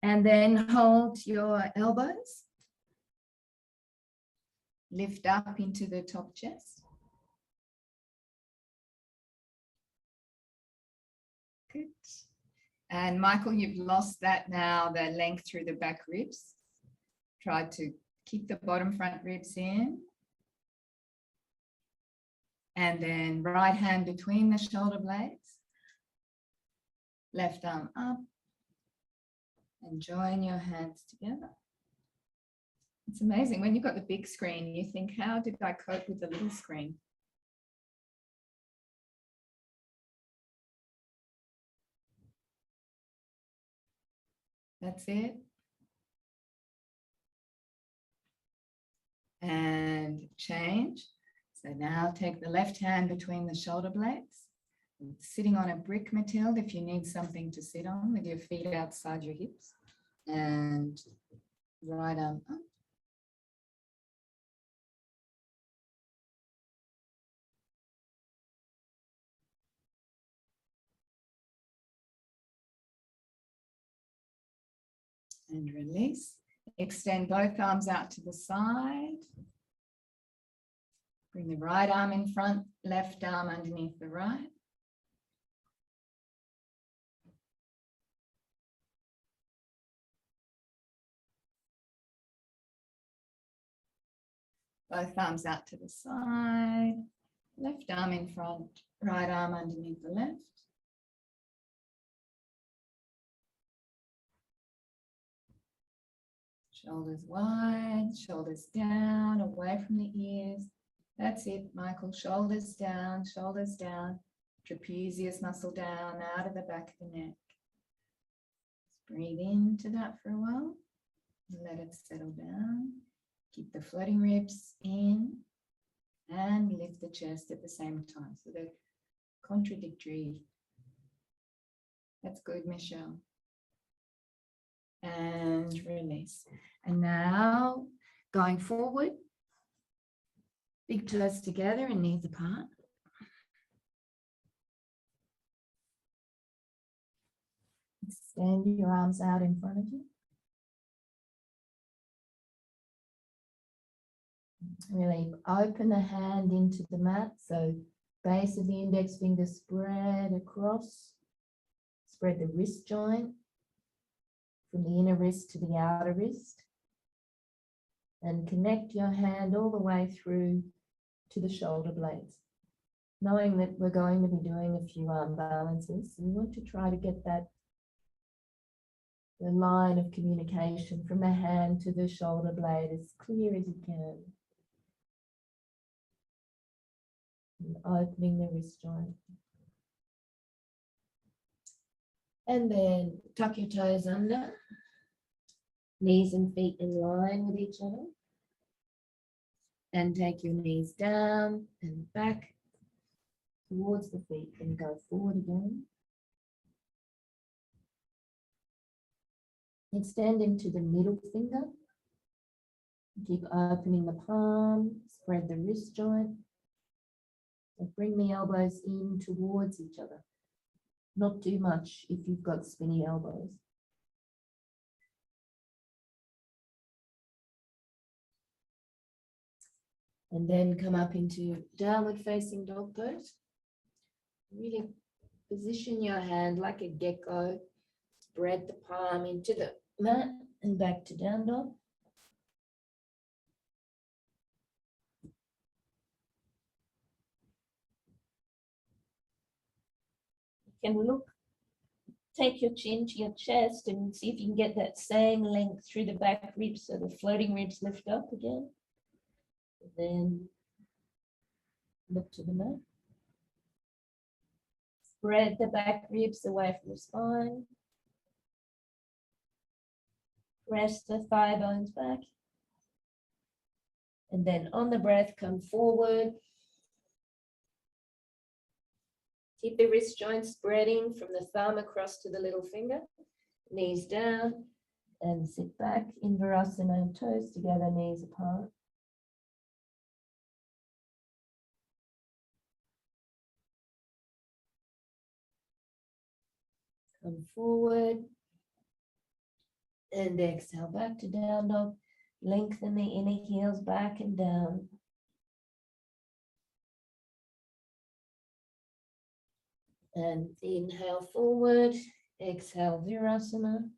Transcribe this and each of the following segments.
And then hold your elbows. Lift up into the top chest. Good. And Michael, you've lost that now, the length through the back ribs. Try to keep the bottom front ribs in. And then right hand between the shoulder blades. Left arm up. And join your hands together. It's amazing. When you've got the big screen, you think, how did I cope with the little screen? That's it. And change. So now take the left hand between the shoulder blades. Sitting on a brick, Mathilde, if you need something to sit on with your feet outside your hips. And right arm up. And release. Extend both arms out to the side. Bring the right arm in front, left arm underneath the right. Both arms out to the side. Left arm in front, right arm underneath the left. Shoulders wide, shoulders down, away from the ears. That's it, Michael. Shoulders down, trapezius muscle down, out of the back of the neck. Just breathe into that for a while. Let it settle down. Keep the floating ribs in and lift the chest at the same time. So they're contradictory. That's good, Michelle. And release. And now going forward, big toes together and knees apart. Extend your arms out in front of you. Really open the hand into the mat. So base of the index finger spread across. Spread the wrist joint from the inner wrist to the outer wrist. And connect your hand all the way through to the shoulder blades. Knowing that we're going to be doing a few arm balances, we want to try to get that the line of communication from the hand to the shoulder blade as clear as you can. And opening the wrist joint. And then tuck your toes under. Knees and feet in line with each other. And take your knees down and back towards the feet and go forward again. Extend into the middle finger. Keep opening the palm, spread the wrist joint. And bring the elbows in towards each other. Not too much if you've got spinny elbows. And then come up into downward facing dog pose. Really position your hand like a gecko. Spread the palm into the mat and back to down dog. You can look, take your chin to your chest and see if you can get that same length through the back ribs so the floating ribs lift up again. Then look to the mat. Spread the back ribs away from the spine. Press the thigh bones back. And then on the breath, come forward. Keep the wrist joints spreading from the thumb across to the little finger. Knees down and sit back. Inverasana, toes together, knees apart. Come forward. And exhale back to down dog. Lengthen the inner heels back and down. And inhale forward, exhale virasana.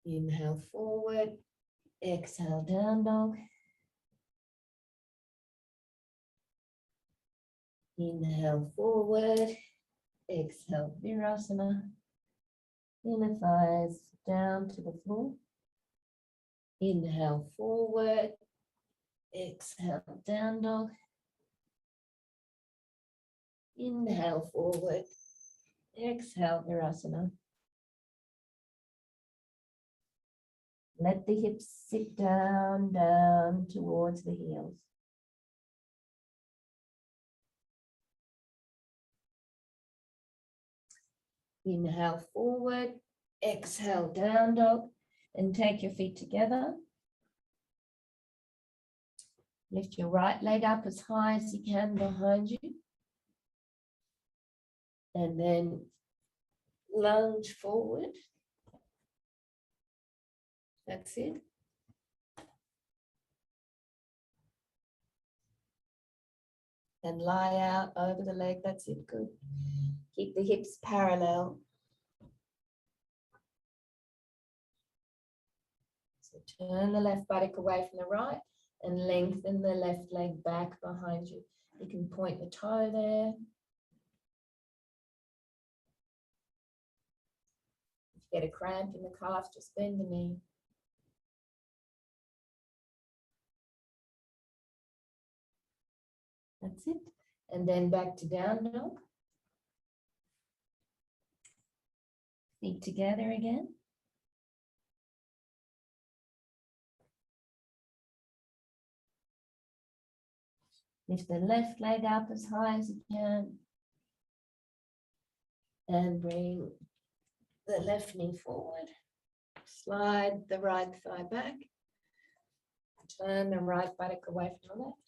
Inhale forward, exhale down dog. Inhale forward, exhale virasana. Inner thighs down to the floor. Inhale forward, exhale down dog. Inhale forward, exhale virasana. Let the hips sit down, down towards the heels. Inhale forward, exhale down dog, and take your feet together. Lift your right leg up as high as you can behind you. And then lunge forward. That's it. And lie out over the leg. That's it. Good. Keep the hips parallel. So turn the left buttock away from the right and lengthen the left leg back behind you. You can point the toe there. If you get a cramp in the calf, just bend the knee. That's it. And then back to down dog. Feet together again. Lift the left leg up as high as you can. And bring the left knee forward. Slide the right thigh back. Turn the right buttock away from the left.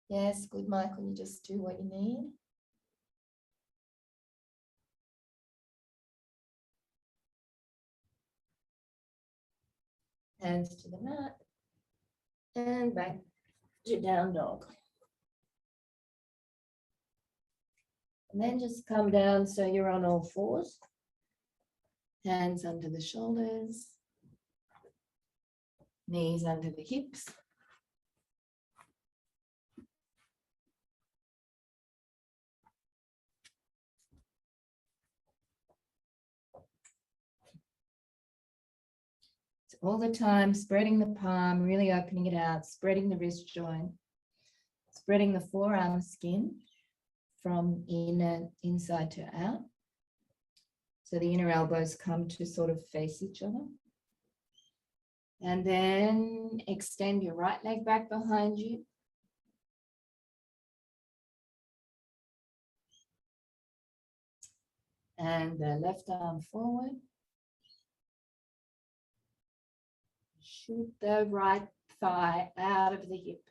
Yes, good, Michael. You just do what you need. Hands to the mat. And back to down dog. And then just come down so you're on all fours. Hands under the shoulders. Knees under the hips. So all the time, spreading the palm, really opening it out, spreading the wrist joint, spreading the forearm skin from inside to out. So the inner elbows come to sort of face each other. And then extend your right leg back behind you. And the left arm forward. Shoot the right thigh out of the hip.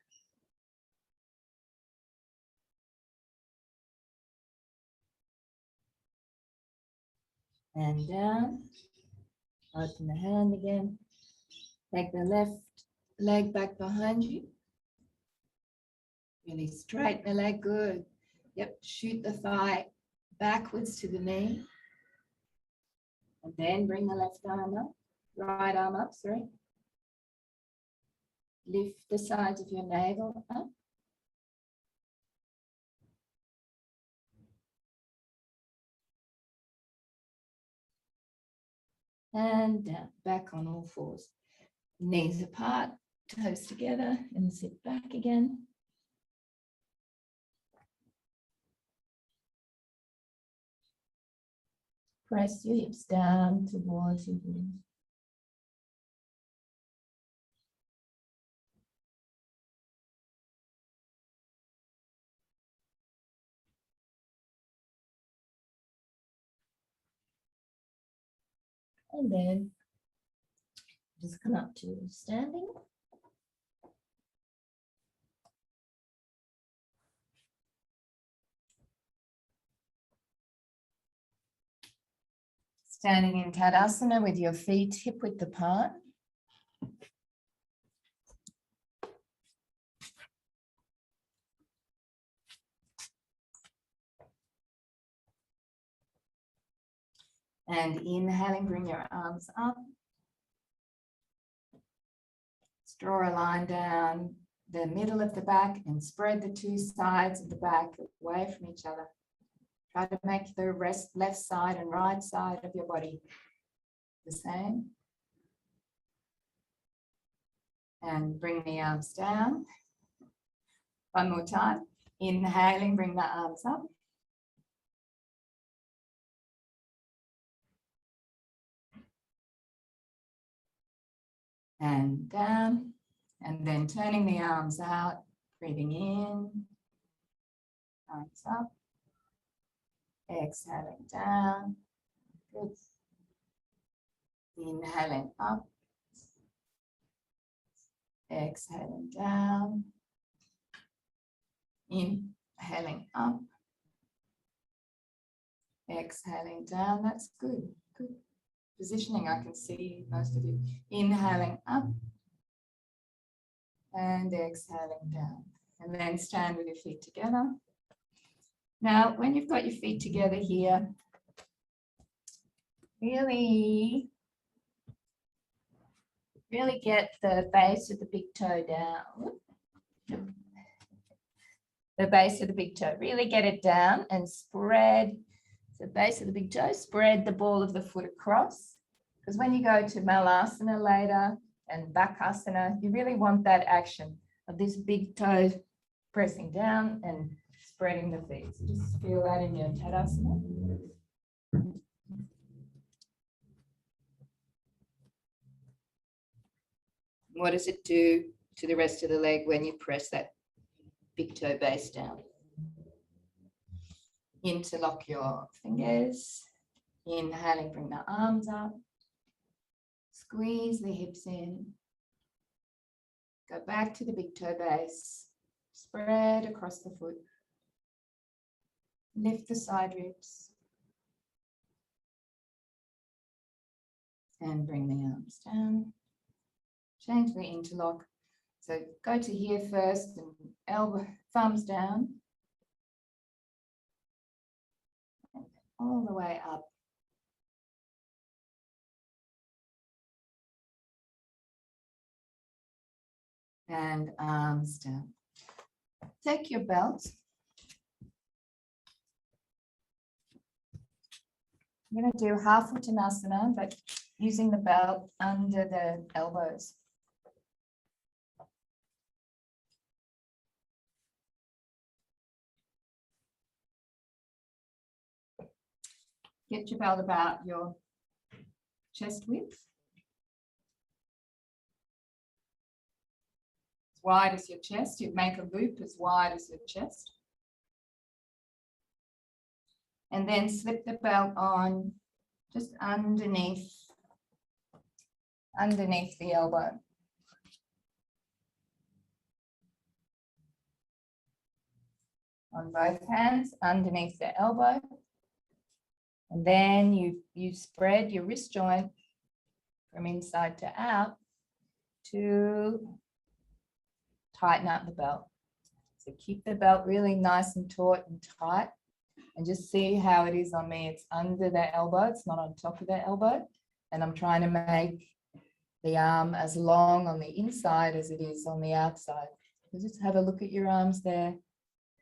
And down. Open the hand again. Take the left leg back behind you. Really straighten the leg, good. Yep, shoot the thigh backwards to the knee. And then bring the left arm up, right arm up, sorry. Lift the sides of your navel up. And down, back on all fours. Knees apart, toes together, and sit back again. Press your hips down towards your heels. And then Just come up to standing. Standing in Tadasana with your feet hip-width apart. And inhaling, bring your arms up. Draw a line down the middle of the back and spread the two sides of the back away from each other. Try to make the left side and right side of your body the same. And bring the arms down. One more time. Inhaling, bring the arms up. And down. And then turning the arms out, breathing in, arms up. Exhaling down. Good. Inhaling up. Exhaling down. Inhaling up. Exhaling down. That's good. Good positioning. I can see most of you. Inhaling up. And exhaling down. And then stand with your feet together. Now, when you've got your feet together here, really get the base of the big toe down. The base of the big toe. Really get it down and spread the base of the big toe. Spread the ball of the foot across. Because when you go to malasana later and bakasana, you really want that action of this big toe pressing down and spreading the feet. So just feel that in your tadasana. What does it do to the rest of the leg when you press that big toe base down? Interlock your fingers. Inhaling, bring the arms up. Squeeze the hips in. Go back to the big toe base. Spread across the foot. Lift the side ribs. And bring the arms down. Change the interlock. So go to here first and elbow, thumbs down. And all the way up. And arms down. Take your belt. I'm going to do half uttanasana, but using the belt under the elbows. Get your belt about your chest width. As wide as your chest. You'd make a loop as wide as your chest. And then slip the belt on just underneath the elbow. On both hands, underneath the elbow. And then you spread your wrist joint from inside to out to tighten up the belt. So keep the belt really nice and taut and tight. And just see how it is on me. It's under the elbow. It's not on top of the elbow. And I'm trying to make the arm as long on the inside as it is on the outside. So just have a look at your arms there.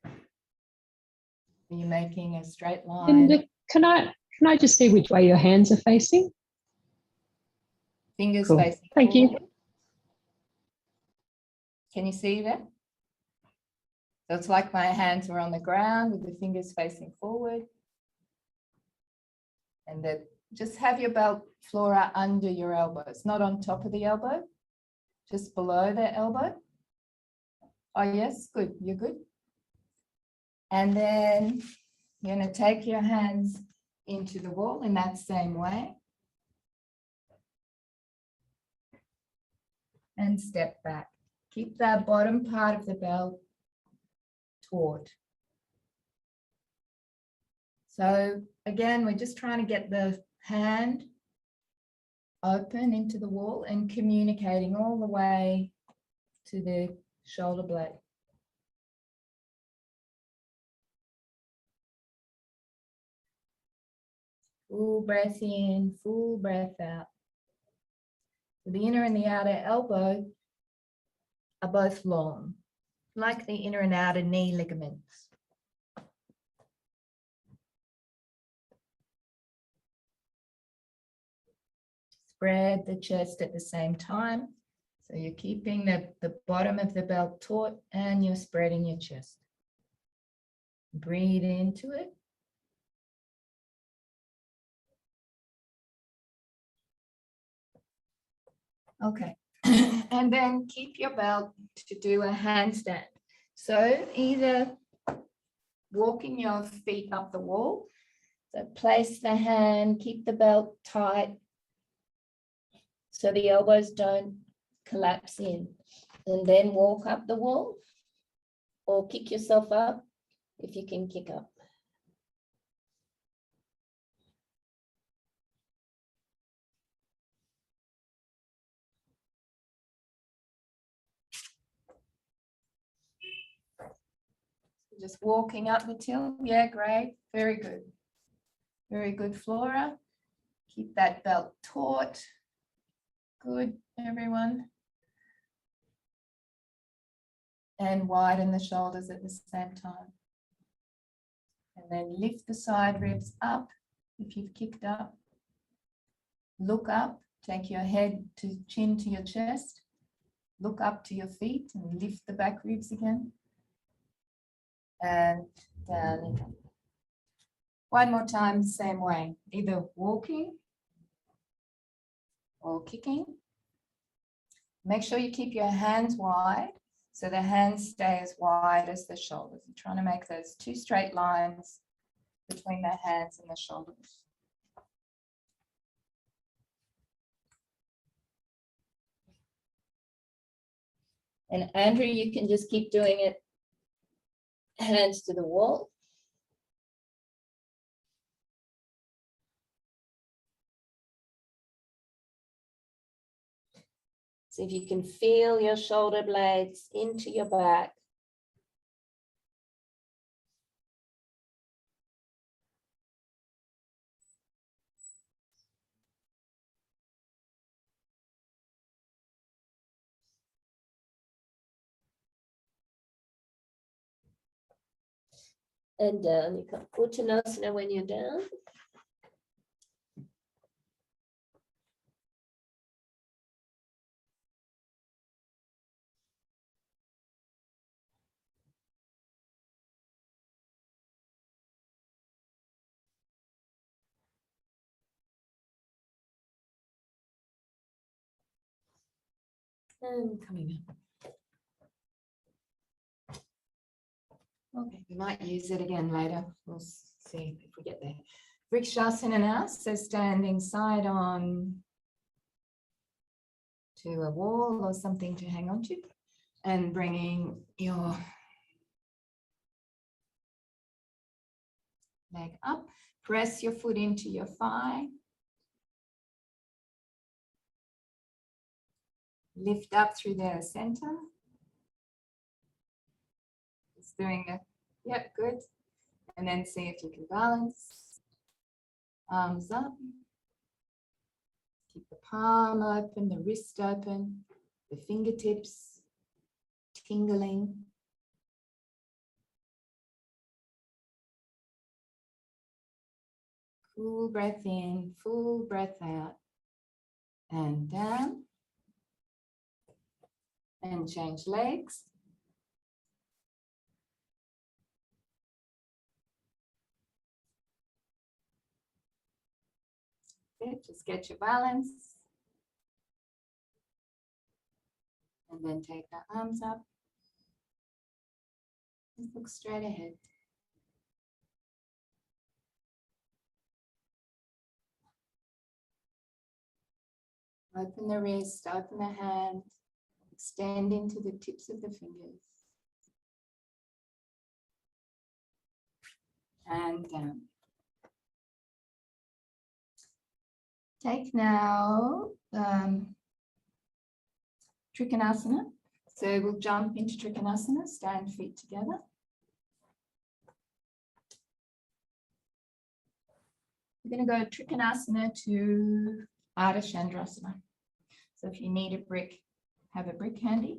Are you making a straight line? And can I just see which way your hands are facing? Fingers Cool. facing Thank forward. you. Can you see that? So it's like my hands were on the ground with the fingers facing forward. And then just have your belt flora under your elbows, not on top of the elbow, just below the elbow. Oh, yes, good, you're good. And then you're going to take your hands into the wall in that same way. and step back. Keep that bottom part of the belt taut. So again, we're just trying to get the hand open into the wall and communicating all the way to the shoulder blade. Full breath in, full breath out. So the inner and the outer elbow are both long, like the inner and outer knee ligaments. Spread the chest at the same time. So you're keeping the bottom of the belt taut and you're spreading your chest. Breathe into it. Okay. And then keep your belt to do a handstand. So either walking your feet up the wall. So place the hand, keep the belt tight so the elbows don't collapse in. And then walk up the wall or kick yourself up if you can kick up. Just walking up the tilt. Yeah, great. Very good. Very good, Flora. Keep that belt taut. Good, everyone. And widen the shoulders at the same time. And then lift the side ribs up if you've kicked up. Look up, take your head to chin to your chest. Look up to your feet and lift the back ribs again. And down. One more time, same way, either walking or kicking. Make sure you keep your hands wide so the hands stay as wide as the shoulders. You're trying to make those two straight lines between the hands and the shoulders. And Andrew, you can just keep doing it, hands to the wall. See if you can feel your shoulder blades into your back. And down. You come bhujapidasana when you're down. And coming up. Okay, we might use it again later. We'll see if we get there. Bakasana now, so standing side on to a wall or something to hang on to, and bringing your leg up. Press your foot into your thigh. Lift up through the center. Just doing the, yep, good. And then see if you can balance. Arms up. Keep the palm open, the wrist open, the fingertips tingling. Full breath in, full breath out. And down. And change legs. Good, just get your balance. And then take the arms up. Just look straight ahead. Open the wrist, open the hand. extend into the tips of the fingers. And down. Take now Trikonasana. So we'll jump into Trikonasana, stand feet together. We're going to go Trikonasana to Ardha Chandrasana. So if you need a brick, have a brick handy.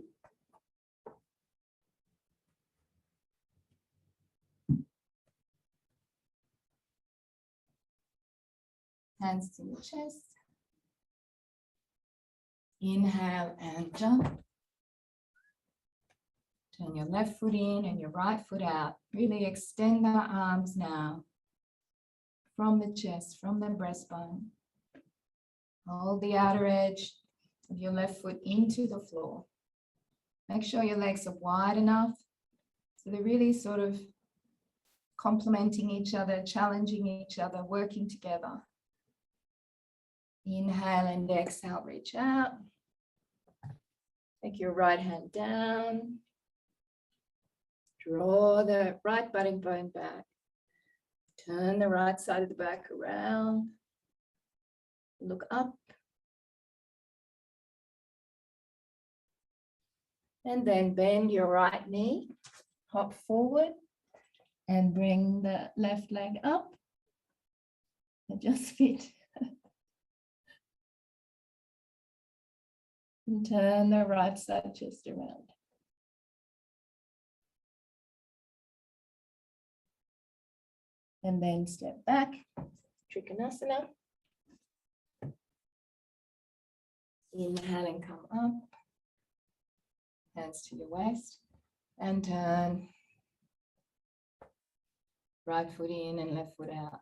Hands to your chest. Inhale and jump. Turn your left foot in and your right foot out. Really extend the arms now from the chest, from the breastbone. Hold the outer edge of your left foot into the floor. Make sure your legs are wide enough so they're really sort of complementing each other, challenging each other, working together. Inhale and exhale, reach out. Take your right hand down. Draw the right buttock bone back. Turn the right side of the back around. Look up. And then bend your right knee. Hop forward and bring the left leg up. Adjust fit. And turn the right side chest around. And then step back, Trikonasana. Inhale and come up. Hands to your waist. And turn. Right foot in and left foot out.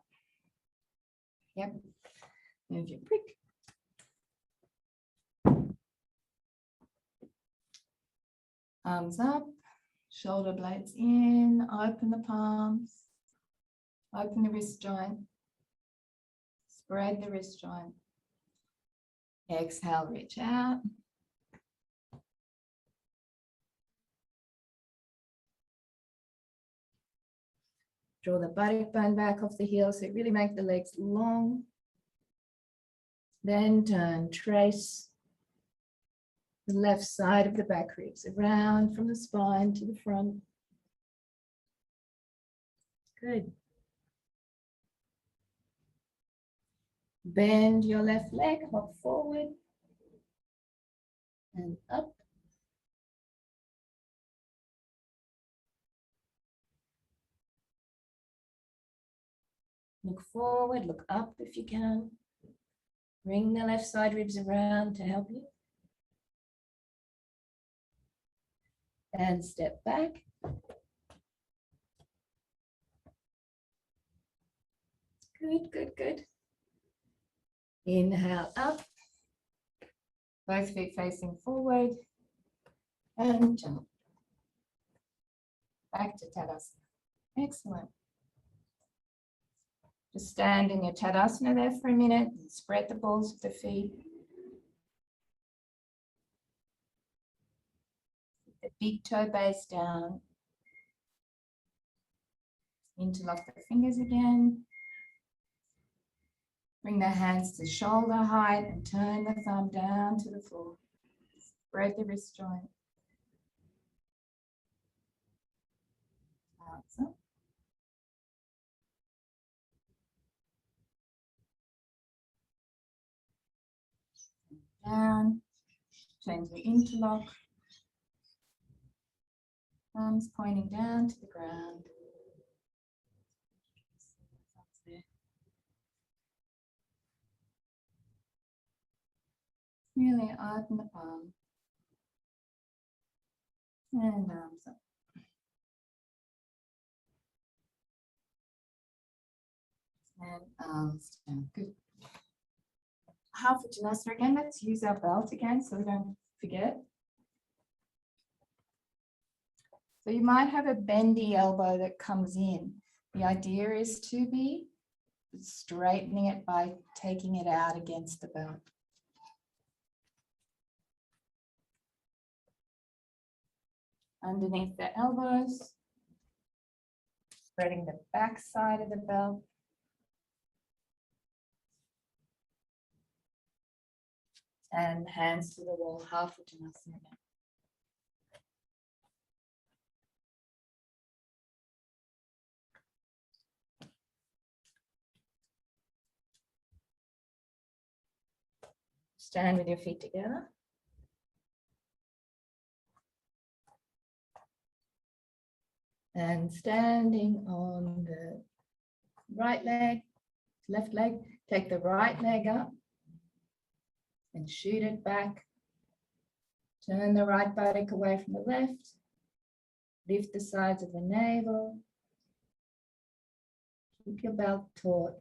Yep. Move your brick. Arms up, shoulder blades in, open the palms, open the wrist joint, spread the wrist joint. Exhale, reach out. Draw the buttock bone back off the heel, so really make the legs long. Then turn, trace the left side of the back ribs around from the spine to the front. Good. Bend your left leg, hop forward and up. Look forward, look up if you can. Bring the left side ribs around to help you. And step back. Good, good, good. Inhale up. Both feet facing forward. And jump. Back to Tadasana. Excellent. Just stand in your Tadasana there for a minute and spread the balls of the feet. The big toe base down. Interlock the fingers again. Bring the hands to shoulder height and turn the thumb down to the floor. Spread the wrist joint. Arms up. Down. Change the interlock. Thumbs pointing down to the ground. Really open the palm. And arms up. And arms down. Good. Half Bhujapidasana again. Let's use our belt again so we don't forget. So you might have a bendy elbow that comes in. The idea is to be straightening it by taking it out against the belt. underneath the elbows, spreading the back side of the belt. And hands to the wall, half bhujapidasana. Stand with your feet together. And standing on the right leg, left leg, take the right leg up and shoot it back. Turn the right buttock away from the left. Lift the sides of the navel. Keep your belt taut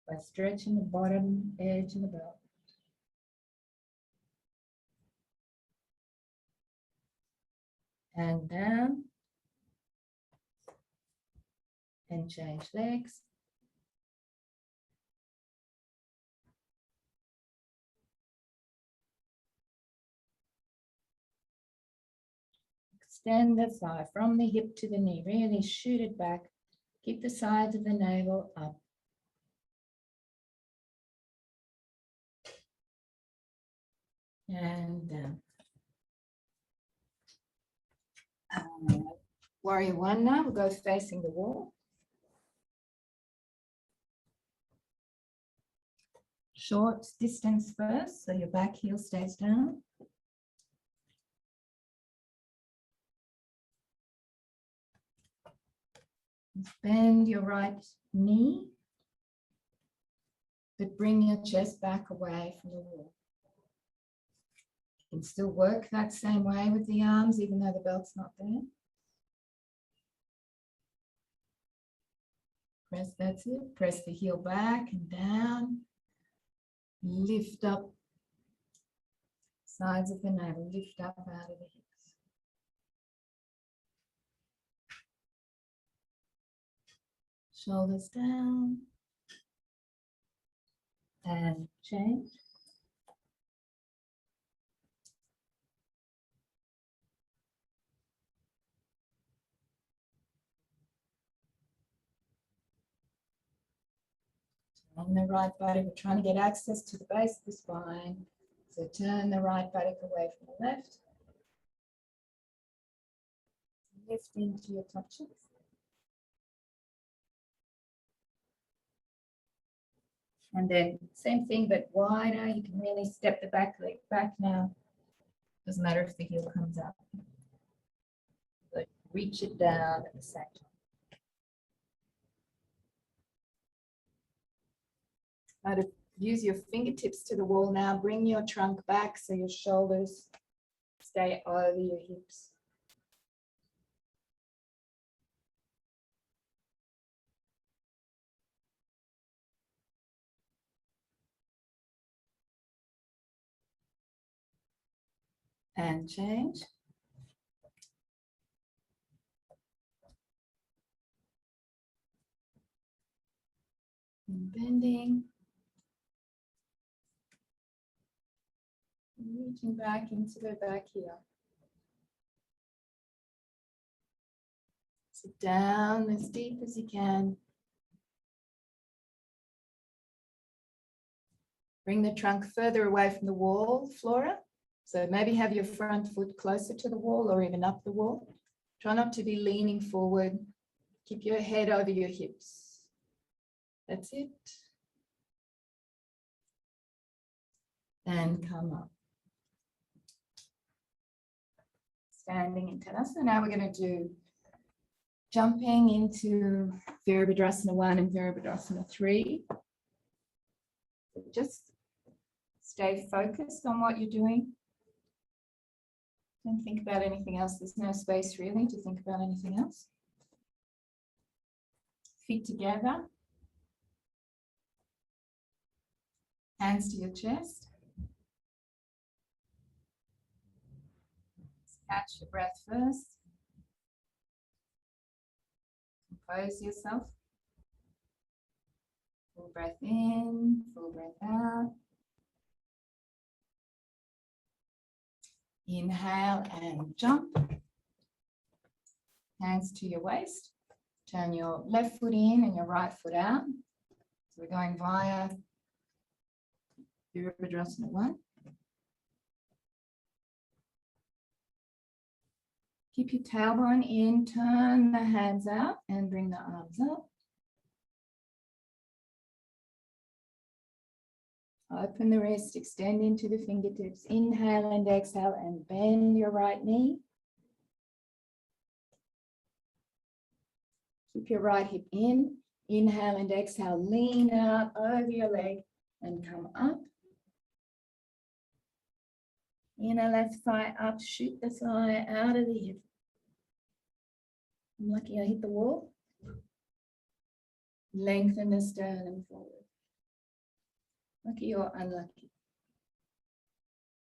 by stretching the bottom edge of the belt. And down. And change legs. Extend the thigh from the hip to the knee. Really shoot it back. Keep the sides of the navel up. And down. Warrior one now. We'll go facing the wall. Short distance first, so your back heel stays down. Bend your right knee, but bring your chest back away from the wall. You can still work that same way with the arms, even though the belt's not there. Press, that's it. Press the heel back and down. Lift up sides of the navel, lift up out of the hips. Shoulders down. And change. On the right buttock, we're trying to get access to the base of the spine. So turn the right buttock away from the left. Lift into your top chest. And then same thing, but wider. You can really step the back leg back now. Doesn't matter if the heel comes up. But reach it down at the same time. Try to use your fingertips to the wall now. Bring your trunk back so your shoulders stay over your hips. And change. And bending. Reaching back into the back heel. Sit down as deep as you can. Bring the trunk further away from the wall, Flora. So maybe have your front foot closer to the wall or even up the wall. Try not to be leaning forward. Keep your head over your hips. That's it. And come up. Standing in Tadasana. Now we're going to do jumping into Virabhadrasana 1 and Virabhadrasana 3. Just stay focused on what you're doing. Don't think about anything else. There's no space really to think about anything else. Feet together. Hands to your chest. Catch your breath first. Compose yourself. Full breath in, full breath out. Inhale and jump. hands to your waist. Turn your left foot in and your right foot out. So we're going via Virabhadrasana 1. Keep your tailbone in, turn the hands out and bring the arms up. Open the wrist, extend into the fingertips. Inhale and exhale and bend your right knee. Keep your right hip in. Inhale and exhale, lean out over your leg and come up. Inner left thigh up, shoot the thigh out of the hip. I'm lucky I hit the wall. Lengthen the sternum forward. Lucky or unlucky.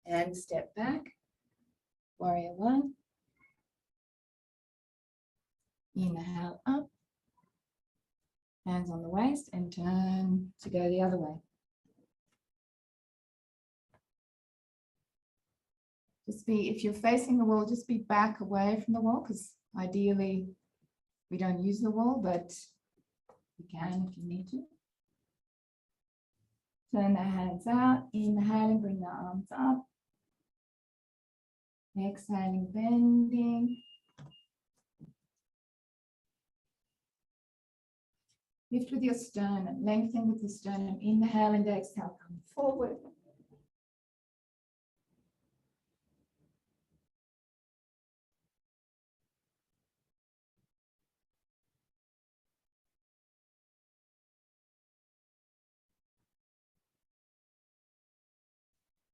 And step back. Warrior 1. Inhale up. Hands on the waist and turn to go the other way. Just be, if you're facing the wall, just be back away from the wall, because ideally we don't use the wall, but you can if you need to. Turn the hands out, inhaling, bring the arms up. Exhaling, bending. Lift with your sternum, lengthen with the sternum. Inhale and exhale, come forward.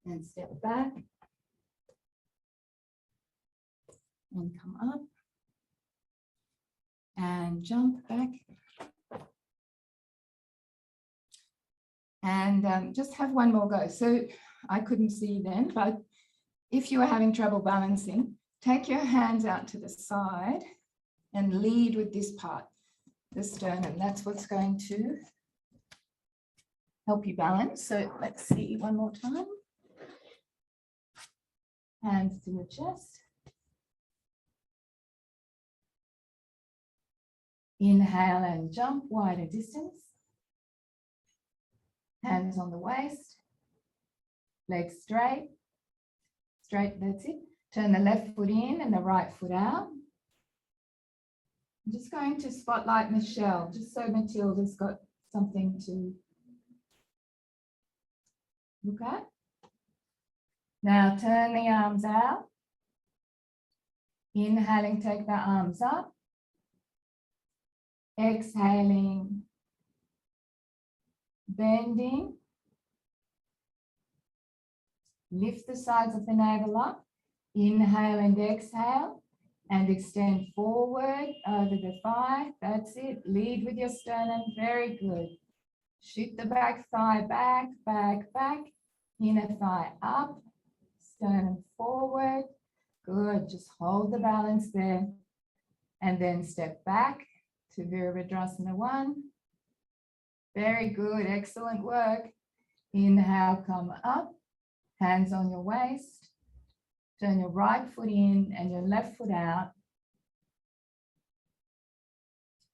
And step back. And come up. And jump back. And just have one more go. So I couldn't see then, but if you are having trouble balancing, take your hands out to the side and lead with this part, the sternum. That's what's going to help you balance. So let's see one more time. Hands to your chest. Inhale and jump wider distance. Hands on the waist. Legs straight. Straight, that's it. Turn the left foot in and the right foot out. I'm just going to spotlight Michelle, just so Matilda's got something to look at. Now turn the arms out. Inhaling, take the arms up. Exhaling, bending. Lift the sides of the navel up. Inhale and exhale. And extend forward over the thigh. That's it. Lead with your sternum. Very good. Shoot the back thigh back, back, back. Inner thigh up. Sternum forward. Good. Just hold the balance there. And then step back to Virabhadrasana 1. Very good. Excellent work. Inhale, come up. Hands on your waist. Turn your right foot in and your left foot out.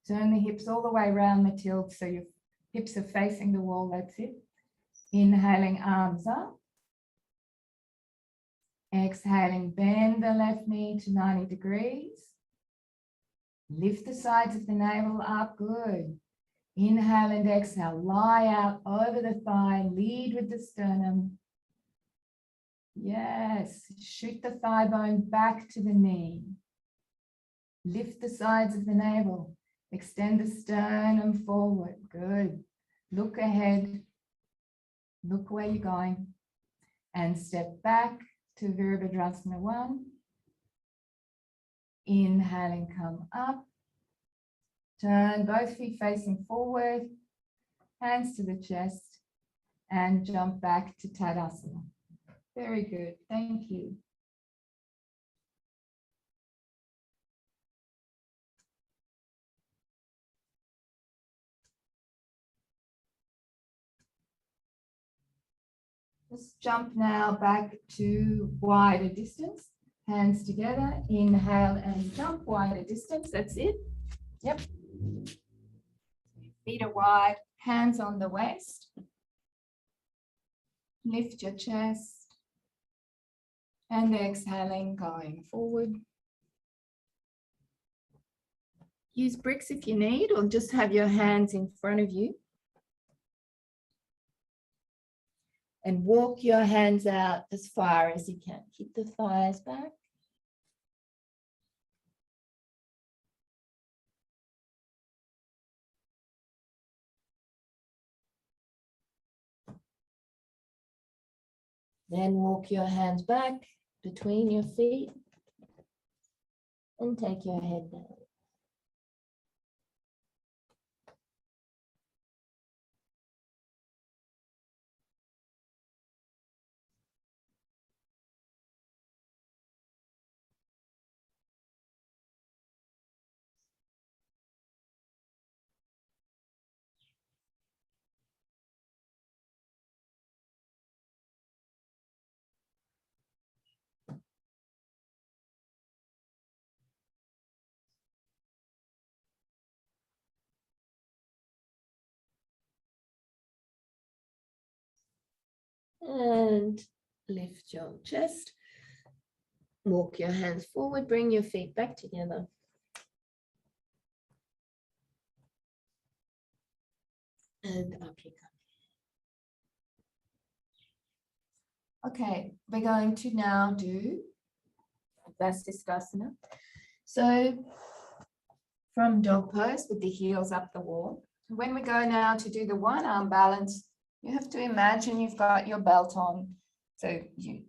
Turn the hips all the way around, Matilda, so your hips are facing the wall. That's it. Inhaling, arms up. Exhaling, bend the left knee to 90 degrees. Lift the sides of the navel up. Good. Inhale and exhale. Lie out over the thigh. Lead with the sternum. Yes. Shoot the thigh bone back to the knee. Lift the sides of the navel. Extend the sternum forward. Good. Look ahead. Look where you're going. And step back to Virabhadrasana 1. Inhaling, come up. Turn both feet facing forward. Hands to the chest. And jump back to Tadasana. Very good. Thank you. Just jump now back to wider distance. Hands together, inhale and jump wider distance, that's it. Yep. Feet are wide, hands on the waist. Lift your chest. And exhaling, going forward. Use bricks if you need, or just have your hands in front of you. And walk your hands out as far as you can. Keep the thighs back. Then walk your hands back between your feet and take your head down. And lift your chest. Walk your hands forward, bring your feet back together. And up you come. Okay, we're going to now do bhujapidasana. So from dog pose with the heels up the wall. When we go now to do the one arm balance, you have to imagine you've got your belt on. So you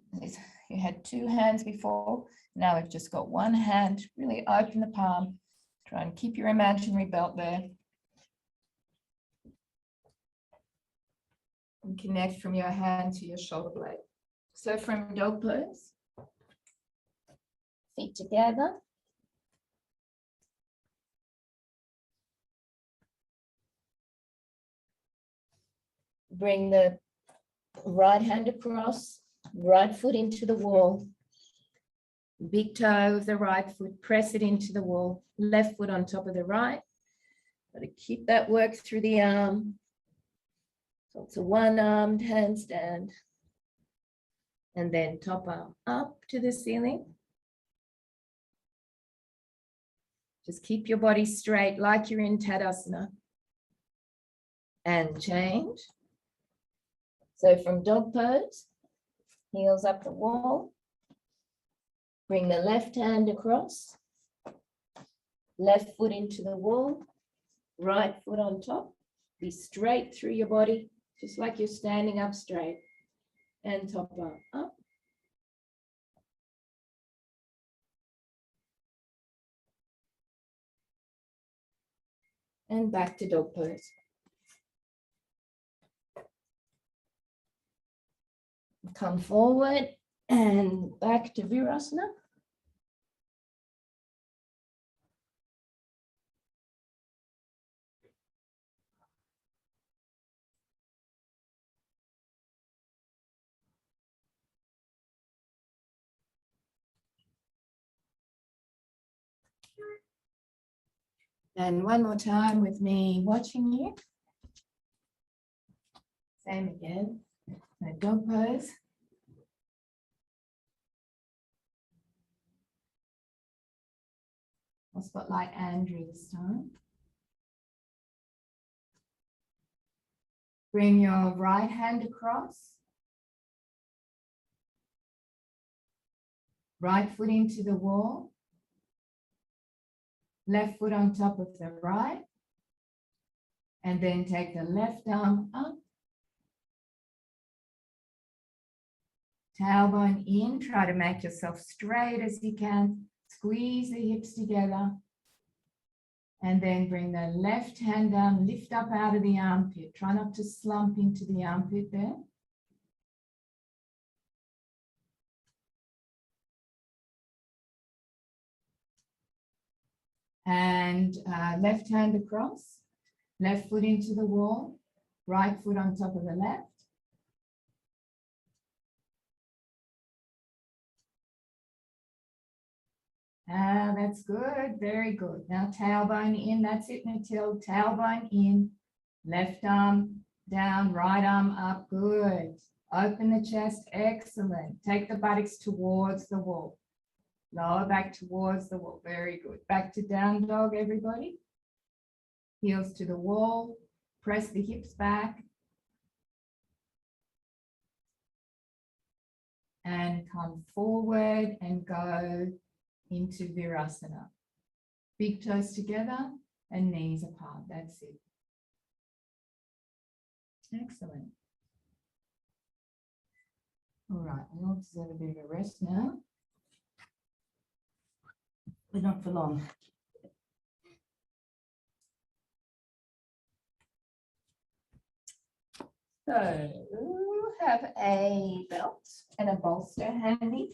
had two hands before. Now we've just got one hand. Really open the palm. Try and keep your imaginary belt there. And connect from your hand to your shoulder blade. So from dog pose, feet together. Bring the right hand across, right foot into the wall. Big toe of the right foot, press it into the wall. Left foot on top of the right. Got to keep that work through the arm. So it's a one-armed handstand. And then top arm up to the ceiling. Just keep your body straight like you're in tittibhasana. And change. So from dog pose, heels up the wall. Bring the left hand across. Left foot into the wall. Right foot on top. Be straight through your body, just like you're standing up straight. And top arm up. And back to dog pose. Come forward and back to virasana. And one more time with me watching you. Same again. So dog pose. I'll spotlight Andrew this time. Bring your right hand across. Right foot into the wall. Left foot on top of the right. And then take the left arm up. Tailbone in. Try to make yourself straight as you can. Squeeze the hips together. And then bring the left hand down. Lift up out of the armpit. Try not to slump into the armpit there. And left hand across, left foot into the wall, right foot on top of the left. Ah, that's good. Very good. Now tailbone in. That's it, Matilda. Tailbone in. Left arm down, right arm up. Good. Open the chest. Excellent. Take the buttocks towards the wall. Lower back towards the wall. Very good. Back to down dog, everybody. Heels to the wall. Press the hips back. And come forward and go into Virasana. Big toes together and knees apart. That's it. Excellent. All right, we'll deserve a bit of a rest now. But not for long. So have a belt and a bolster handy.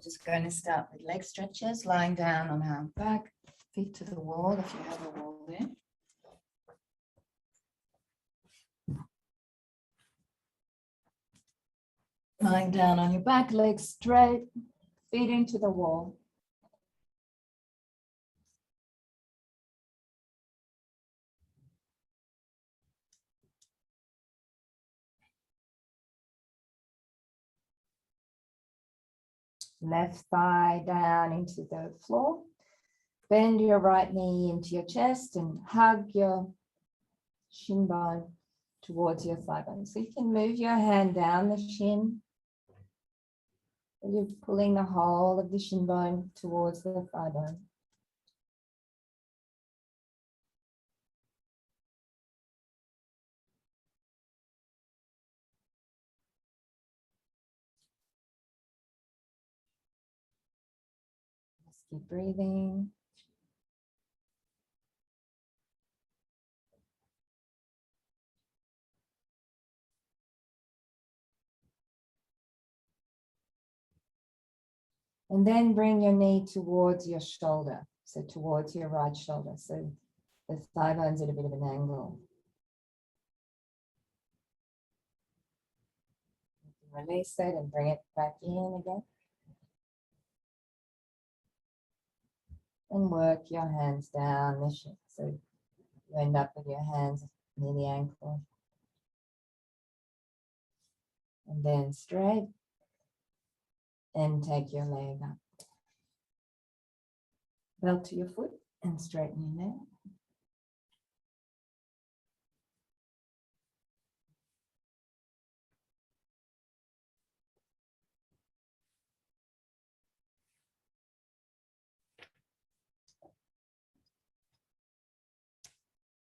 Just going to start with leg stretches, lying down on our back, feet to the wall if you have a wall there. Lying down on your back, legs straight, feet into the wall. Left thigh down into the floor. Bend your right knee into your chest and hug your shin bone towards your thigh bone. So you can move your hand down the shin. You're pulling the whole of the shin bone towards the thigh bone. Just keep breathing. And then bring your knee towards your shoulder. So towards your right shoulder. So the thigh bone's at a bit of an angle. Release it and bring it back in again. And work your hands down the shin. So you end up with your hands near the ankle. And then straight. And take your leg up. Belt to your foot and straighten your neck.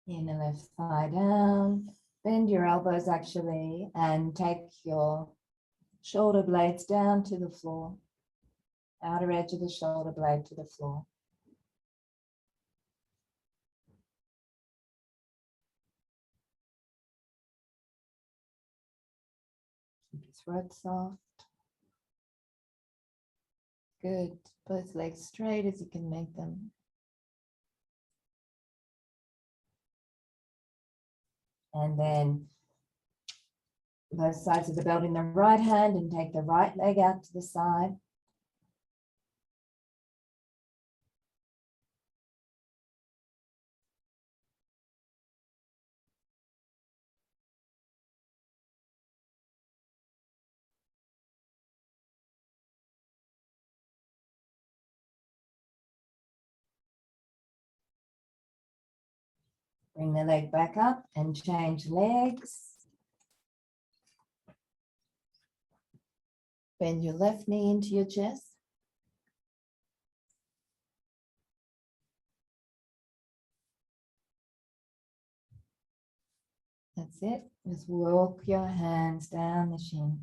In the left thigh down. Bend your elbows actually and take your shoulder blades down to the floor. Outer edge of the shoulder blade to the floor. Keep your throat soft. Good. Both legs straight as you can make them. And then both sides of the belt in the right hand and take the right leg out to the side. Bring the leg back up and change legs. Bend your left knee into your chest. That's it. Just walk your hands down the shin.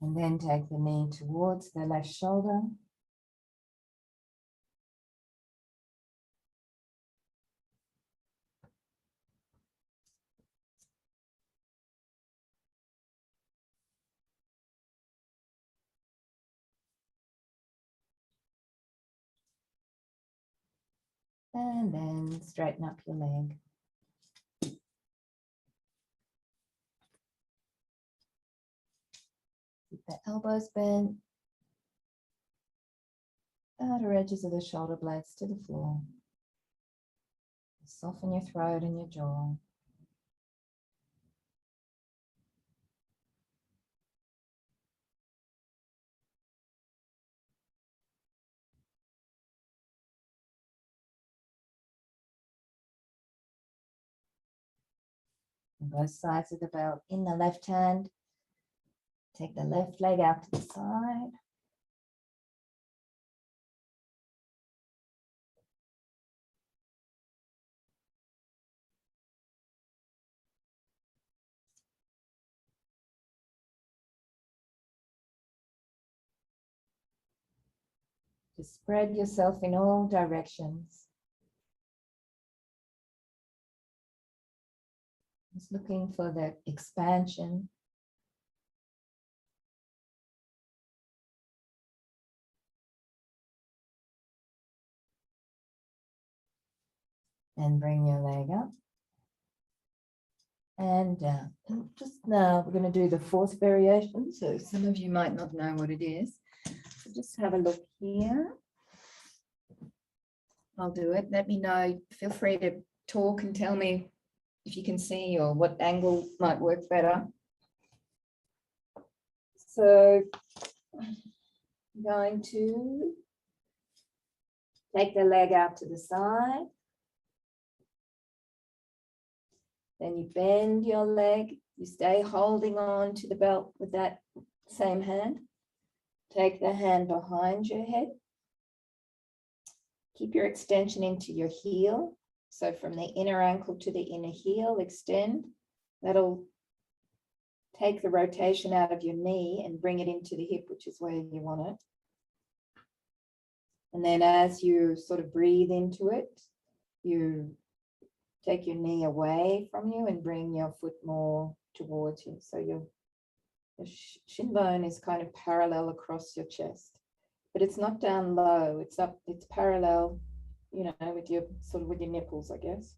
And then take the knee towards the left shoulder. And then straighten up your leg. Keep the elbows bent. Outer edges of the shoulder blades to the floor. Soften your throat and your jaw. On both sides of the belt. In the left hand, take the left leg out to the side. Just spread yourself in all directions. Just looking for the expansion. And bring your leg up. And down. And just now we're going to do the fourth variation. So some of you might not know what it is. So just have a look here. I'll do it. Let me know. Feel free to talk and tell me if you can see or what angle might work better. So I'm going to take the leg out to the side. Then you bend your leg. You stay holding on to the belt with that same hand. Take the hand behind your head. Keep your extension into your heel. So from the inner ankle to the inner heel, extend. That'll take the rotation out of your knee and bring it into the hip, which is where you want it. And then as you sort of breathe into it, you take your knee away from you and bring your foot more towards you. So your shin bone is kind of parallel across your chest, but it's not down low. It's up, it's parallel, you know, with your sort of with your nipples, I guess.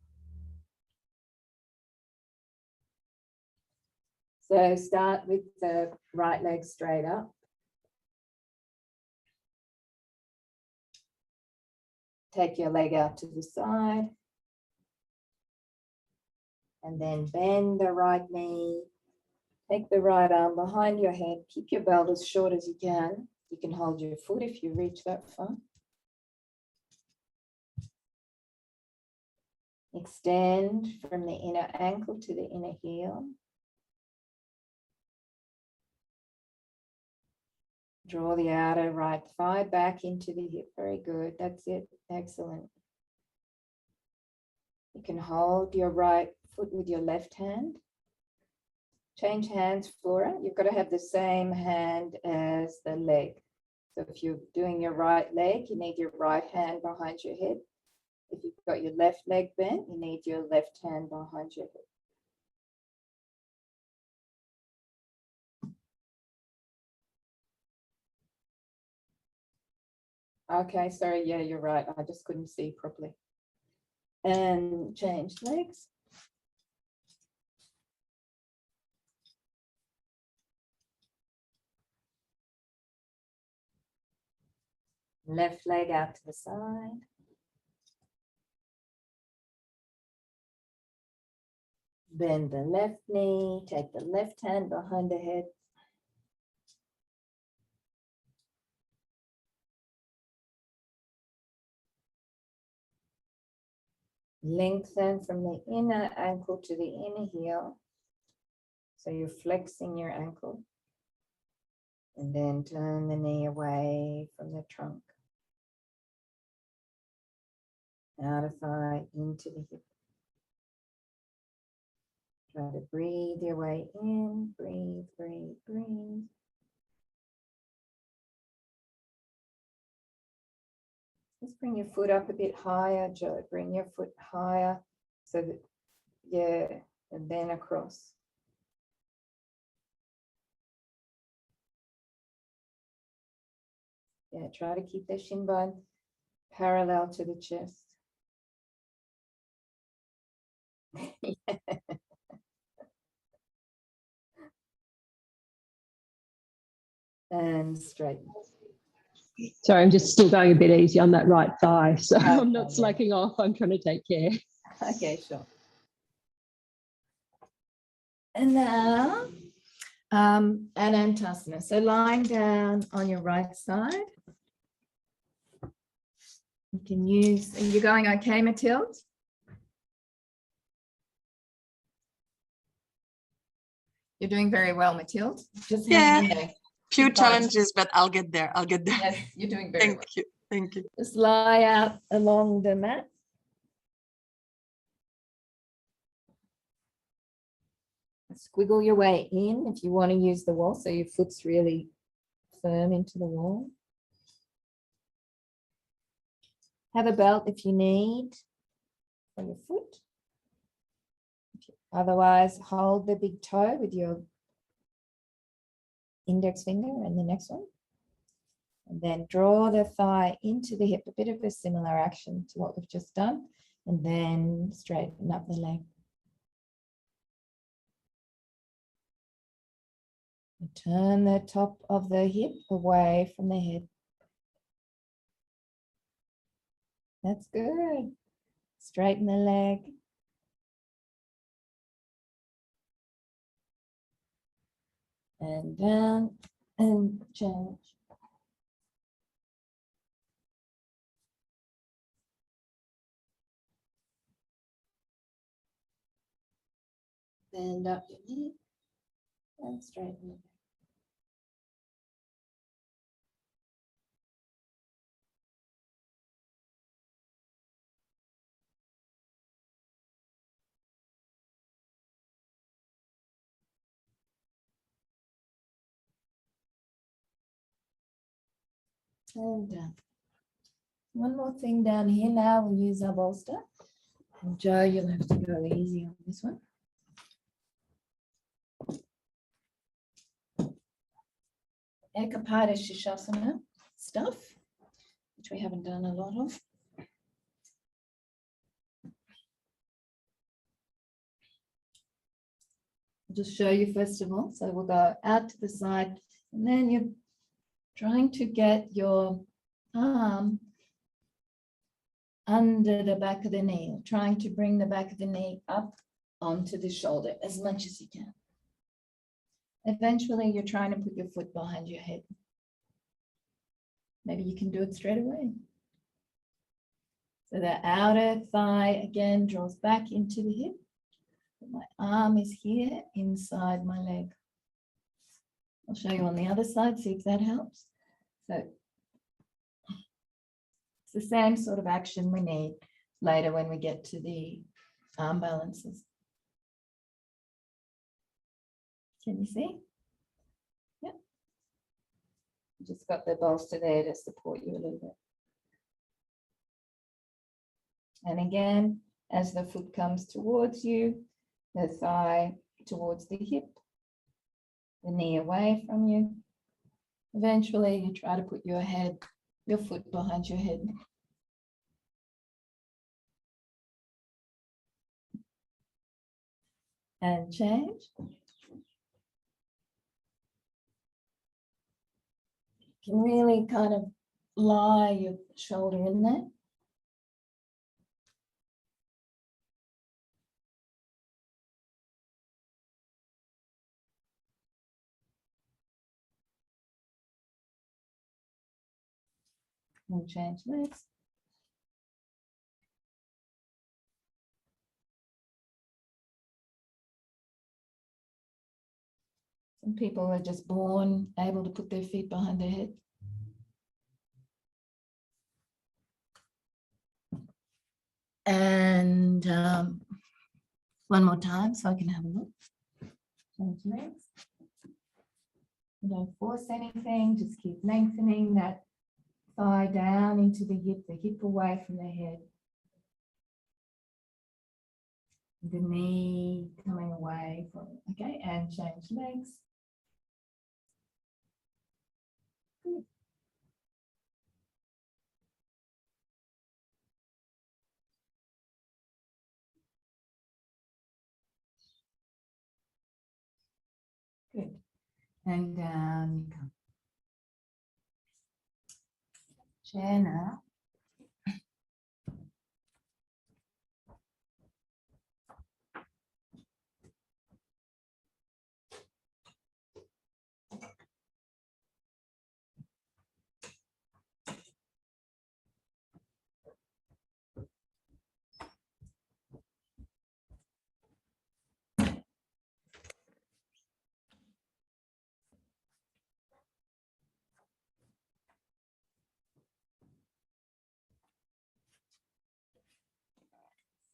So start with the right leg straight up. Take your leg out to the side. And then bend the right knee. Take the right arm behind your head. Keep your belt as short as you can. You can hold your foot if you reach that far. Extend from the inner ankle to the inner heel. Draw the outer right thigh back into the hip. Very good. That's it. Excellent. You can hold your right foot with your left hand. Change hands, Flora. You've got to have the same hand as the leg. So if you're doing your right leg, you need your right hand behind your head. If you've got your left leg bent, you need your left hand behind your head. Okay, sorry, yeah, you're right. I just couldn't see properly. And change legs. Left leg out to the side. Bend the left knee, take the left hand behind the head. Lengthen from the inner ankle to the inner heel. So you're flexing your ankle. And then turn the knee away from the trunk. Outer thigh into the hip. Try to breathe your way in. Breathe, breathe, breathe. Just bring your foot up a bit higher, Joe. Bring your foot higher so that, yeah, and then across. Yeah, try to keep the shin bone parallel to the chest. And straighten. Sorry, I'm just still going a bit easy on that right thigh. So I'm Okay, not yeah. slacking off. I'm trying to take care. Okay, sure. And now, anantasana. So lying down on your right side. You can use, are you going okay, Mathilde? You're doing very well, Mathilde. Just hang in there. Few Keep going. challenges, but I'll get there. I'll get there. Yes, you're doing very well. Thank you. Thank you. Just lie out along the mat. Squiggle your way in if you want to use the wall, so your foot's really firm into the wall. Have a belt if you need for your foot. Otherwise, hold the big toe with your index finger and the next one. And then draw the thigh into the hip, a bit of a similar action to what we've just done. And then straighten up the leg. And turn the top of the hip away from the head. That's good. Straighten the leg. And down and change. Bend up your knee and straighten it. And down. One more thing down here now, we'll use our bolster. And Joe, you'll have to go easy on this one. Bhujapidasana stuff, which we haven't done a lot of. I'll just show you first of all. So we'll go out to the side, and then you're trying to get your arm under the back of the knee, trying to bring the back of the knee up onto the shoulder as much as you can. Eventually, you're trying to put your foot behind your head. Maybe you can do it straight away. So the outer thigh again draws back into the hip. My arm is here inside my leg. I'll show you on the other side, see if that helps. So it's the same sort of action we need later when we get to the arm balances. Can you see? Yep. Just got the bolster there to support you a little bit. And again, as the foot comes towards you, the thigh towards the hip, the knee away from you. Eventually, you try to put your head, your foot behind your head. And change. You can really kind of lie your shoulder in there. And change legs. Some people are just born able to put their feet behind their head. And one more time so I can have a look. Change legs. Don't force anything, just keep lengthening that thigh down into the hip away from the head. The knee coming away from, okay, and change legs. Good. Good. And down you come. Chair now.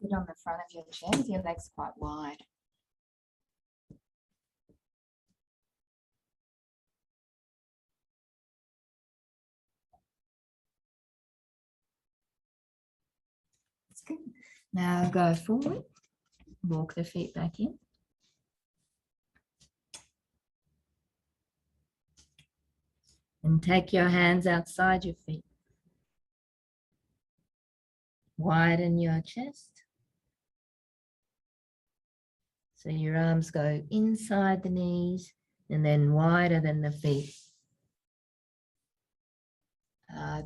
Sit on the front of your chair with your legs quite wide. That's good. Now go forward, walk the feet back in. And take your hands outside your feet. Widen your chest. So your arms go inside the knees and then wider than the feet.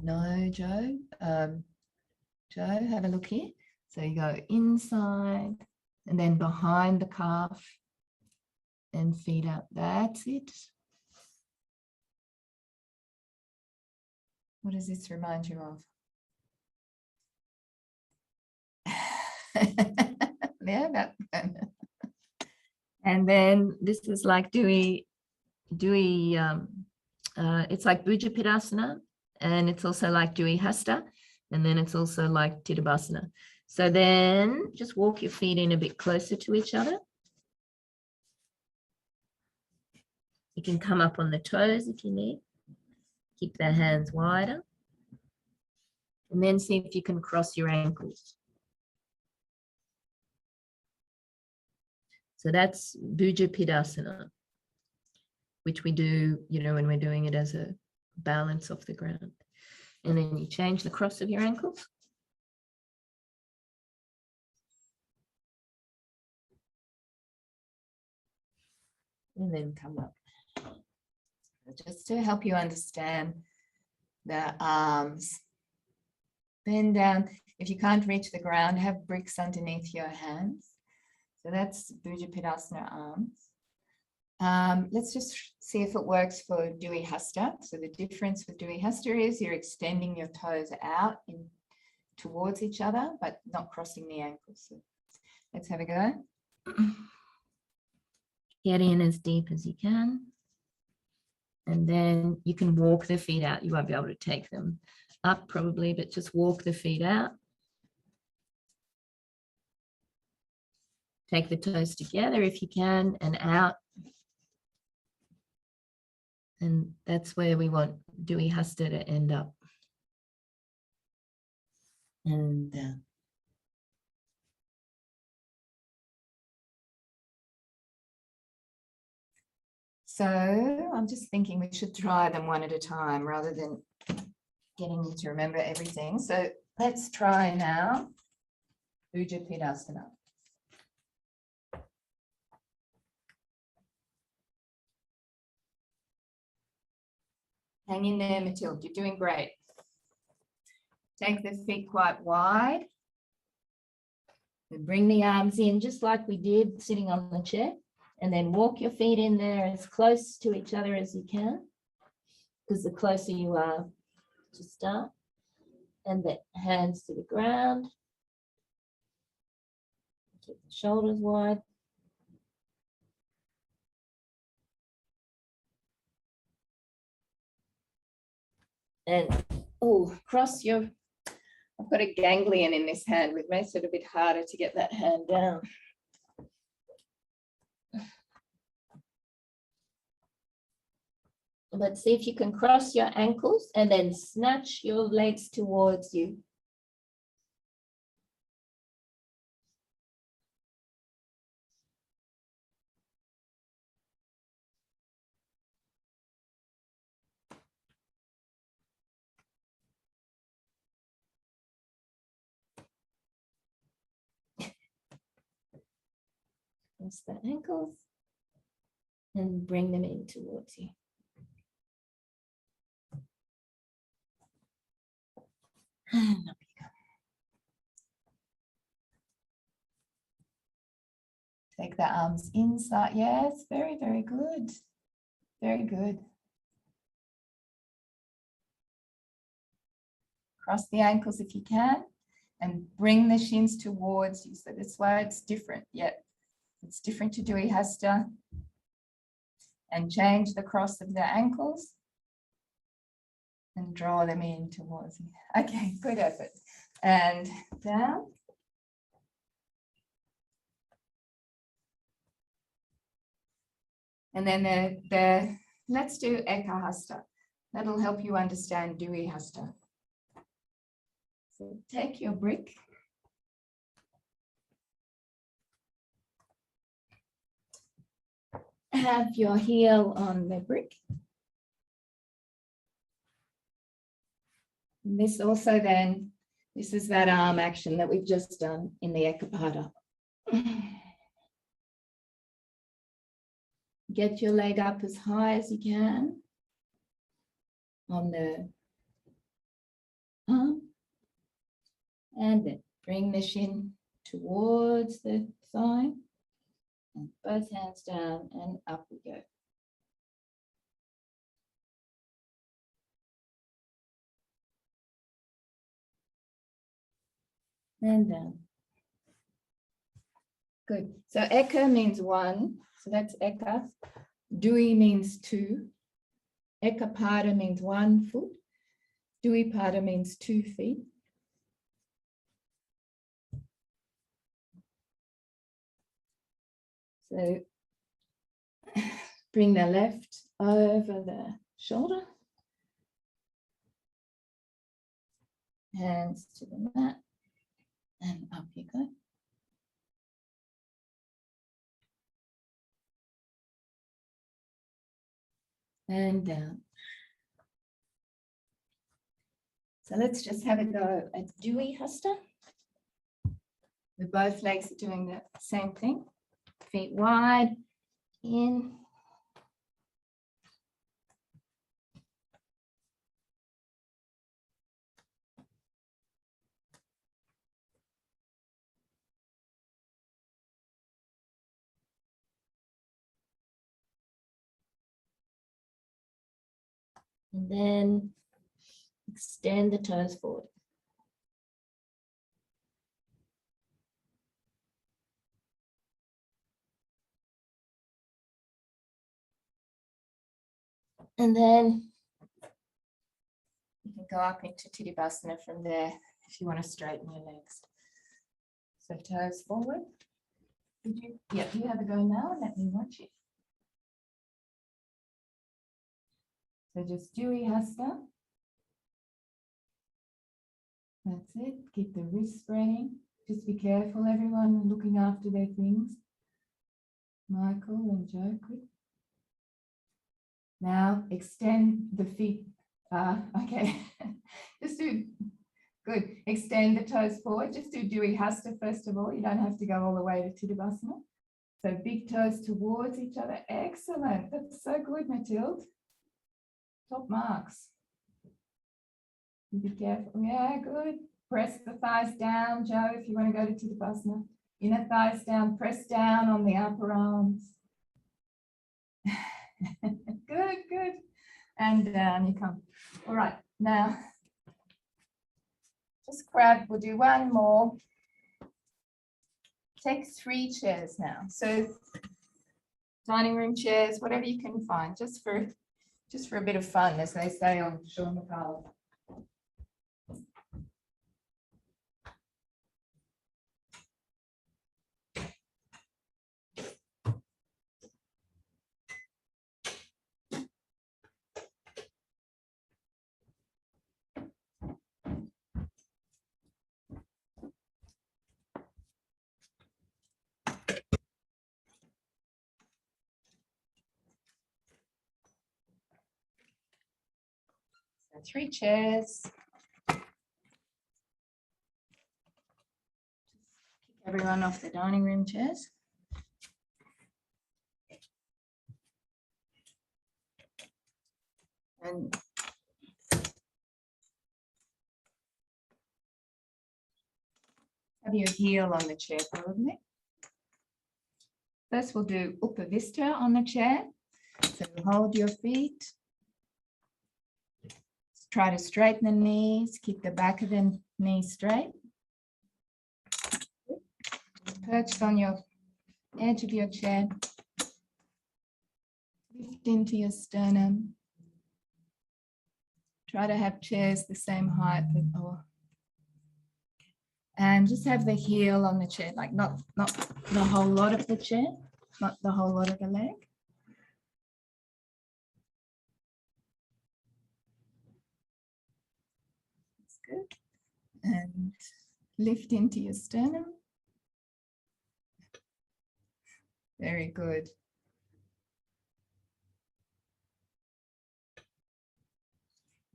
No, Joe. Joe, have a look here. So you go inside and then behind the calf and feet up. That's it. What does this remind you of? Yeah, that. And then this is like it's like bhujapidasana, and it's also like hasta, and then it's also like tittibhasana. So then just walk your feet in a bit closer to each other. You can come up on the toes if you need. Keep the hands wider. And then see if you can cross your ankles. So that's bhujapidasana, which we do, when we're doing it as a balance off the ground. And then you change the cross of your ankles. And then come up. Just to help you understand the arms. Bend down. If you can't reach the ground, have bricks underneath your hands. So that's bhujapidasana arms. Let's just see if it works for hasta. So the difference with hasta is you're extending your toes out towards each other, but not crossing the ankles. So let's have a go. Get in as deep as you can. And then you can walk the feet out. You won't be able to take them up probably, but just walk the feet out. Take the toes together if you can and out. And that's where we want hasta to end up. And so I'm just thinking we should try them one at a time rather than getting you to remember everything. So let's try now bhujapidasana. Hang in there, Matilda. You're doing great. Take the feet quite wide. And bring the arms in just like we did sitting on the chair. And then walk your feet in there as close to each other as you can. Because the closer you are to start. And the hands to the ground. Keep the shoulders wide. And cross your, I've got a ganglion in this hand, which makes it a bit harder to get that hand down. But see if you can cross your ankles and then snatch your legs towards you. Cross the ankles and bring them in towards you. And up you go. Take the arms inside. Yes, very, very good. Very good. Cross the ankles if you can and bring the shins towards you. So that's why it's different. Yeah, it's different to do hasta. And change the cross of the ankles and draw them in towards you. Okay, good effort. And down. And then let's do hasta. That'll help you understand hasta. So take your brick. Have your heel on the brick. And this also then, this is that arm action that we've just done in the ekapada. Get your leg up as high as you can on the arm. And then bring the shin towards the thigh. And both hands down and up we go. And down. Good. So eka means one. So that's eka. Dui means two. Ekapada means 1 foot. Duipada means 2 feet. So bring the left over the shoulder. Hands to the mat. And up you go. And down. So let's just have a go at Dewey Hasta. With both legs are doing the same thing. Feet wide, in. And then extend the toes forward. And then you can go up into tittibhasana from there if you want to straighten your legs. So toes forward. Did you? Yeah, you have a go now. Let me watch it. So just Dewey Hasta. That's it. Keep the wrist spreading. Just be careful, everyone, looking after their things. Michael and Joe, quick. Now extend the feet. Okay. Just do good. Extend the toes forward. Just do Dewey Hasta first of all. You don't have to go all the way to tittibhasana. So big toes towards each other. Excellent. That's so good, Mathilde. Top marks. Be careful. Yeah, good. Press the thighs down, Joe, if you want to go to tittibhasana. Inner thighs down. Press down on the upper arms. Good, good. And down you come. All right, now just grab, we'll do one more. Take 3 chairs now. So dining room chairs, whatever you can find, just for a bit of fun, as they say on Sean McCall. So 3 chairs. Kick everyone off the dining room chairs. And have your heel on the chair probably. First we'll do Upavista on the chair. So hold your feet. Try to straighten the knees, keep the back of the knee straight. Perched on your edge of your chair. Lift into your sternum. Try to have chairs the same height. And just have the heel on the chair, like not the whole lot of the chair, not the whole lot of the leg. That's good. And lift into your sternum. Very good.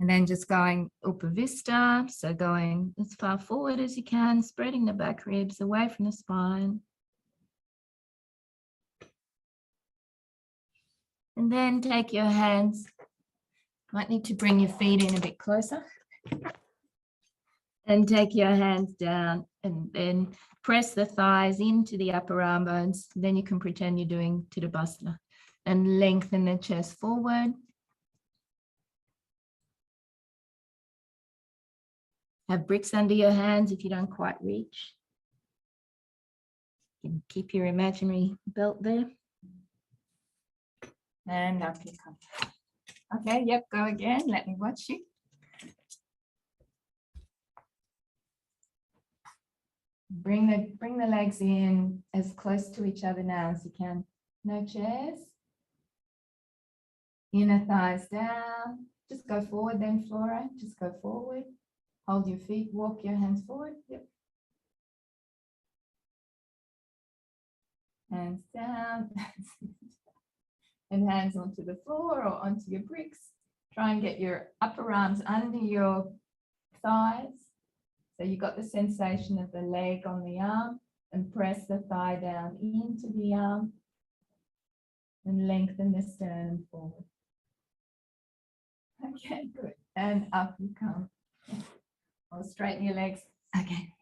And then just going Upavista, so going as far forward as you can, spreading the back ribs away from the spine. And then take your hands, might need to bring your feet in a bit closer. And take your hands down and then press the thighs into the upper arm bones. Then you can pretend you're doing tittibhasana and lengthen the chest forward. Have bricks under your hands if you don't quite reach. You can keep your imaginary belt there. And up you come. Okay, yep, go again. Let me watch you. Bring the legs in as close to each other now as you can. No chairs. Inner thighs down. Just go forward then, Flora. Just go forward. Hold your feet, walk your hands forward. Yep. Hands down. And hands onto the floor or onto your bricks. Try and get your upper arms under your thighs. So you got the sensation of the leg on the arm, and press the thigh down into the arm and lengthen the sternum forward. Okay, good. And up you come. Or straighten your legs. Okay.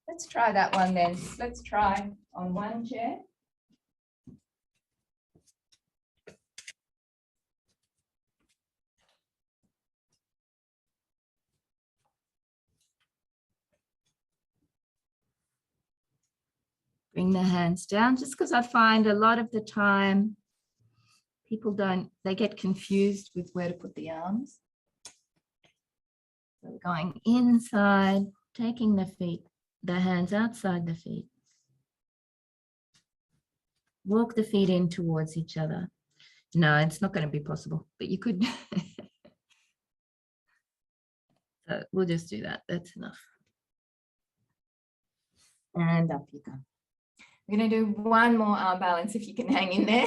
Let's try that one then. Let's try on one chair. Bring the hands down, just because I find a lot of the time people they get confused with where to put the arms. So going inside, taking the hands outside the feet. Walk the feet in towards each other. No, it's not going to be possible, but you could. So we'll just do that. That's enough. And up you go. We're going to do one more arm balance if you can hang in there.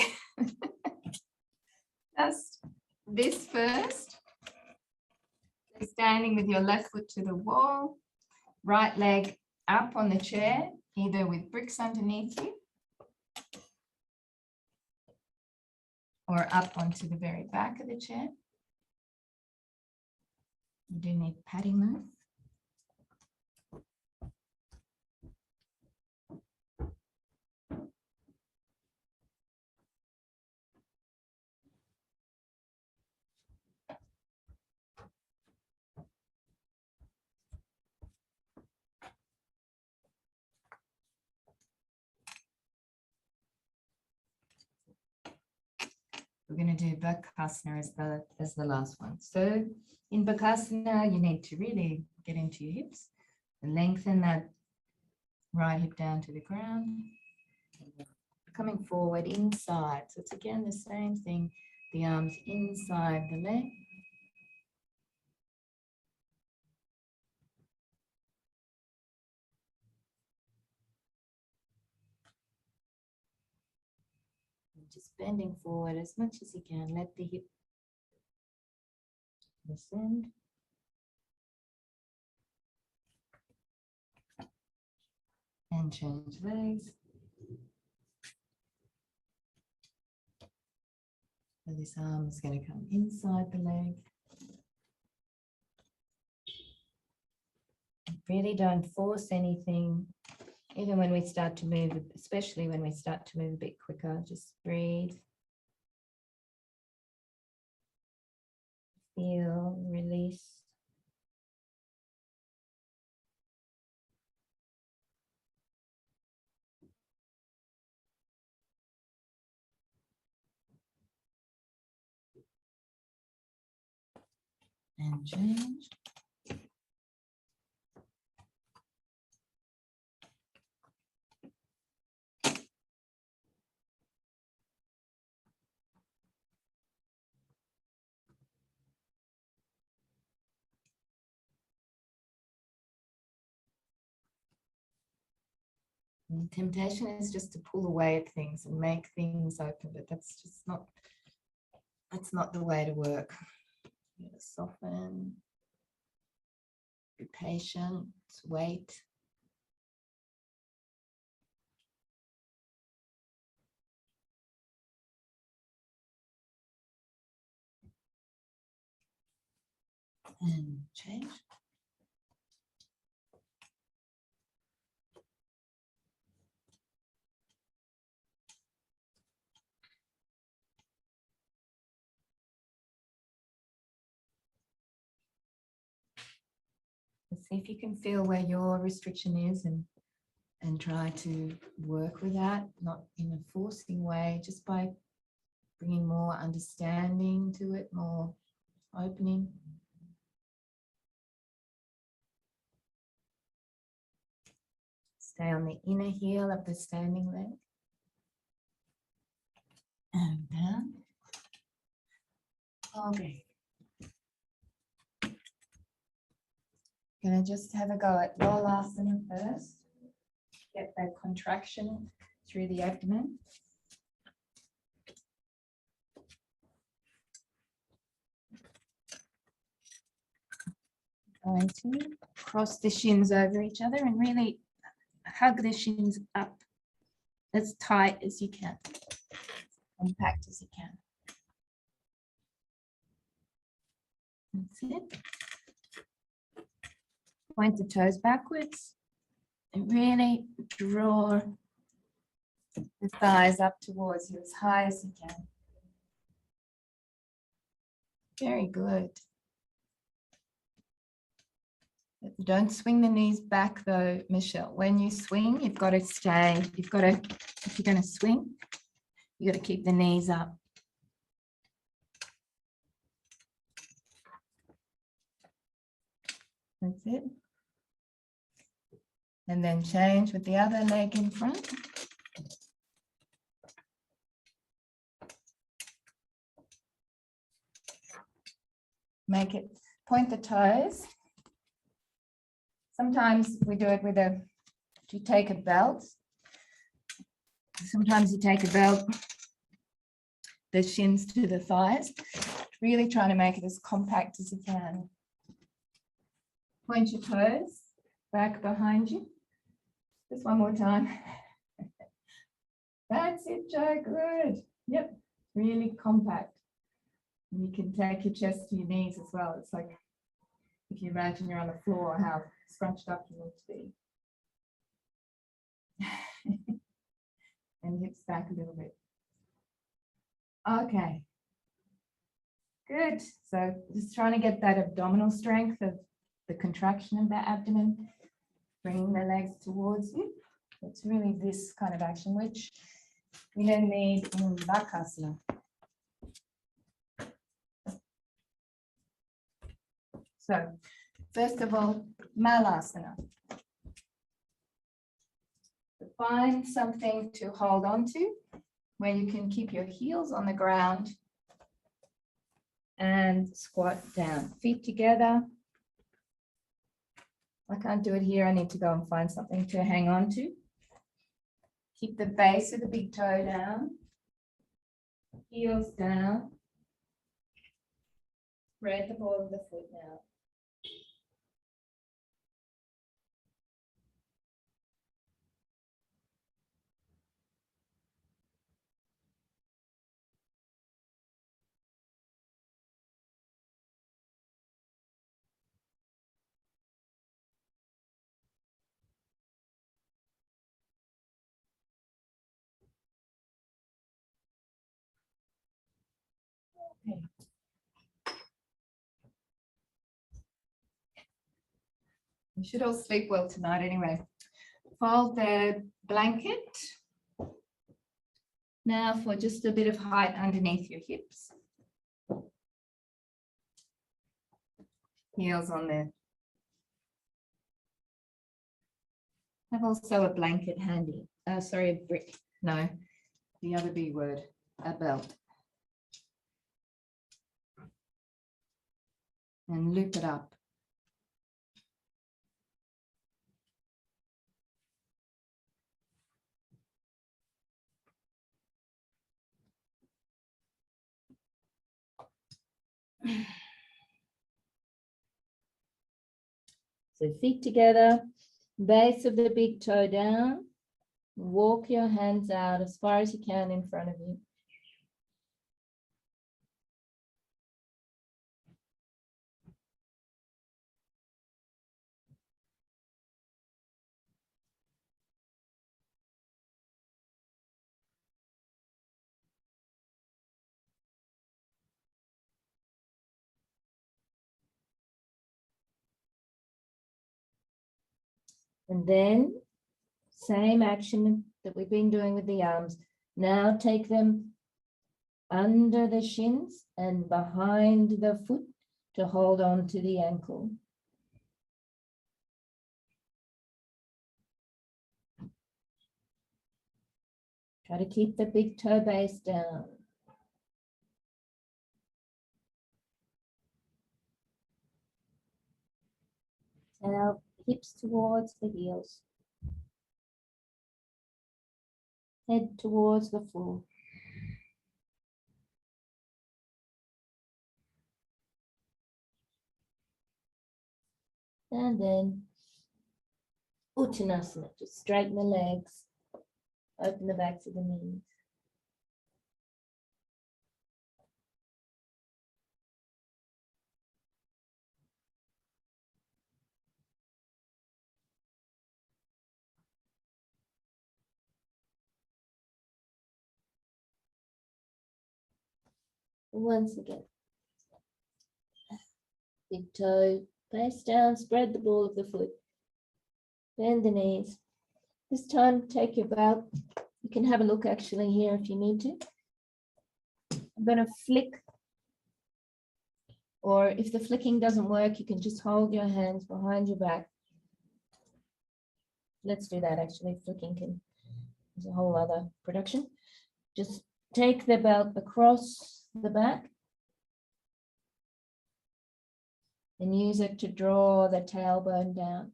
Just this first. So standing with your left foot to the wall, right leg up on the chair, either with bricks underneath you or up onto the very back of the chair. You do need padding though. We're going to do bakasana as the last one. So in bakasana, you need to really get into your hips and lengthen that right hip down to the ground. Coming forward inside. So it's again the same thing. The arms inside the leg. Just bending forward as much as you can. Let the hip descend. And change legs. So this arm is going to come inside the leg. Really don't force anything, even when we start to move, especially when we start to move a bit quicker. Just breathe. Feel, release. And change. And temptation is just to pull away at things and make things open, but that's not the way to work. You gotta soften, be patient, wait. And change. And see if you can feel where your restriction is and try to work with that, not in a forcing way, just by bringing more understanding to it, more opening. Stay on the inner heel of the standing leg. And down. Okay. Gonna just have a go at bakasana first. Get that contraction through the abdomen. Going to cross the shins over each other and really hug the shins up as tight as you can, compact as you can. That's it. Point the toes backwards and really draw the thighs up towards you as high as you can. Very good. Don't swing the knees back though, Michelle. When you swing, you've got to stay. If you're going to swing, you've got to keep the knees up. That's it. And then change with the other leg in front. Make it, point the toes. Sometimes we do it with you take a belt. Sometimes you take a belt, the shins to the thighs. Really trying to make it as compact as you can. Point your toes back behind you. Just one more time. That's it, Joe, good. Yep, really compact. And you can take your chest to your knees as well. It's like if you imagine you're on the floor, how scrunched up you need to be. And hips back a little bit. Okay. Good. So just trying to get that abdominal strength of the contraction of that abdomen, bringing the legs towards you. It's really this kind of action, which we then need in bakasana. So first of all, malasana. Find something to hold on to where you can keep your heels on the ground and squat down. Feet together. I can't do it here. I need to go and find something to hang on to. Keep the base of the big toe down. Heels down. Spread the ball of the foot now. Okay. You should all sleep well tonight anyway. Fold the blanket. Now for just a bit of height underneath your hips. Heels on there. Have also a blanket handy. Sorry, a brick. No, the other B word, a belt. And loop it up. So feet together, base of the big toe down. Walk your hands out as far as you can in front of you. And then same action that we've been doing with the arms. Now take them under the shins and behind the foot to hold on to the ankle. Try to keep the big toe base down. Now hips towards the heels. Head towards the floor. And then Uttanasana, just straighten the legs, open the backs of the knees. Once again, big toe, face down, spread the ball of the foot, bend the knees. This time, take your belt. You can have a look actually here if you need to. I'm going to flick, or if the flicking doesn't work, you can just hold your hands behind your back. Let's do that actually. Flicking is a whole other production. Just take the belt across the back and use it to draw the tailbone down.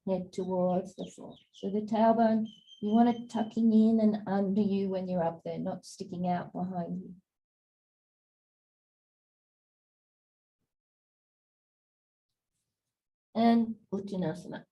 Head towards the floor. So the tailbone, you want it tucking in and under you when you're up there, not sticking out behind you. And Uttanasana.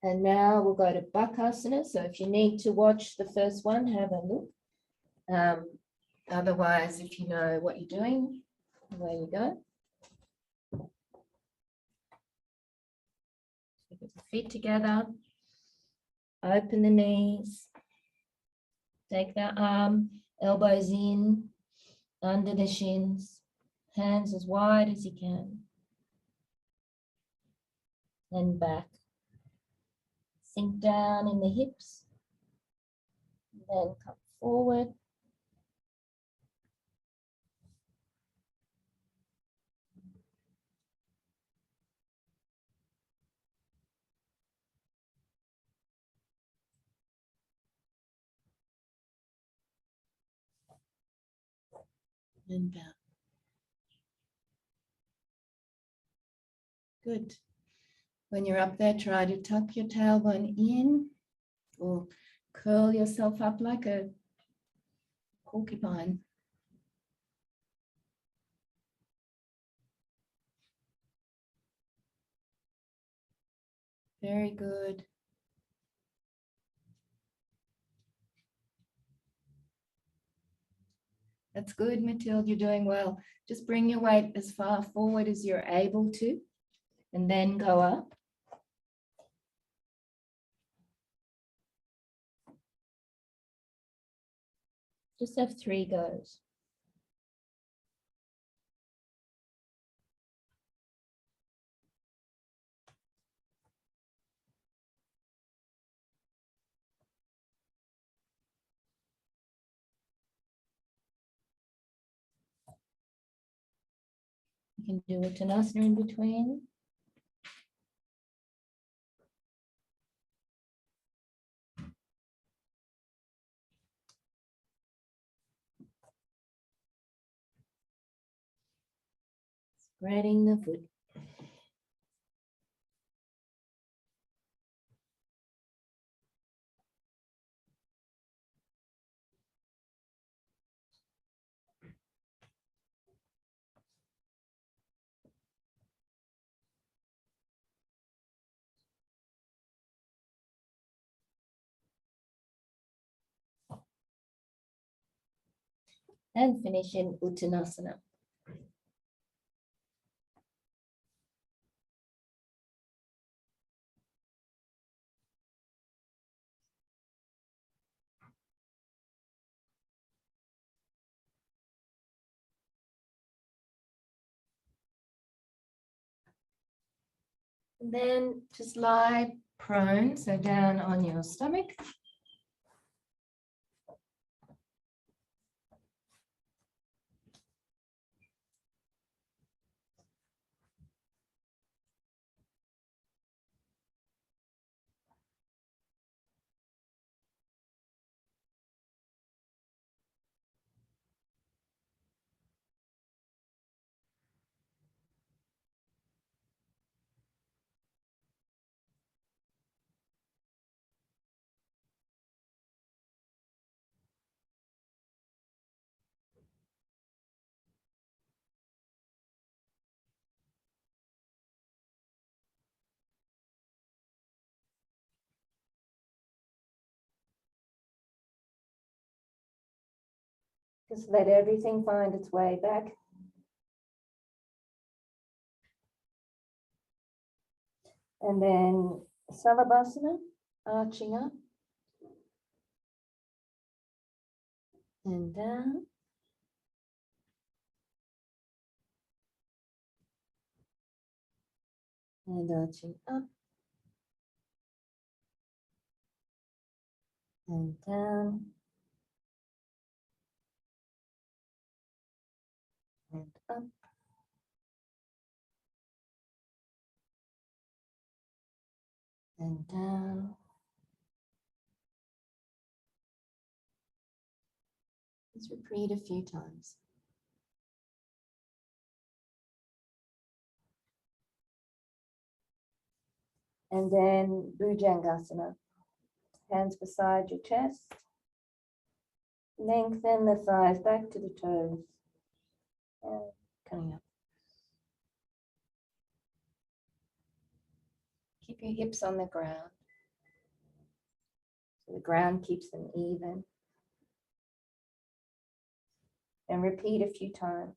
And now we'll go to bakasana. So if you need to watch the first one, have a look. Otherwise, if you know what you're doing, away you go. So get the feet together, open the knees, take the arm, elbows in, under the shins, hands as wide as you can, and back. Sink down in the hips, Then come forward. And down. Good. When you're up there, try to tuck your tailbone in or curl yourself up like a porcupine. Very good. That's good, Mathilde, you're doing well. Just bring your weight as far forward as you're able to, and then go up. Just have 3 goes. You can do uttanasana in between. Spreading the foot. And finish in uttanasana. And then just lie prone, so down on your stomach. Just let everything find its way back. And then salabhasana, arching up. And down. And arching up. And down. And up. And down. Let's repeat a few times. And then bhujangasana. Hands beside your chest. Lengthen the thighs back to the toes. And coming up. Keep your hips on the ground. So the ground keeps them even. And repeat a few times.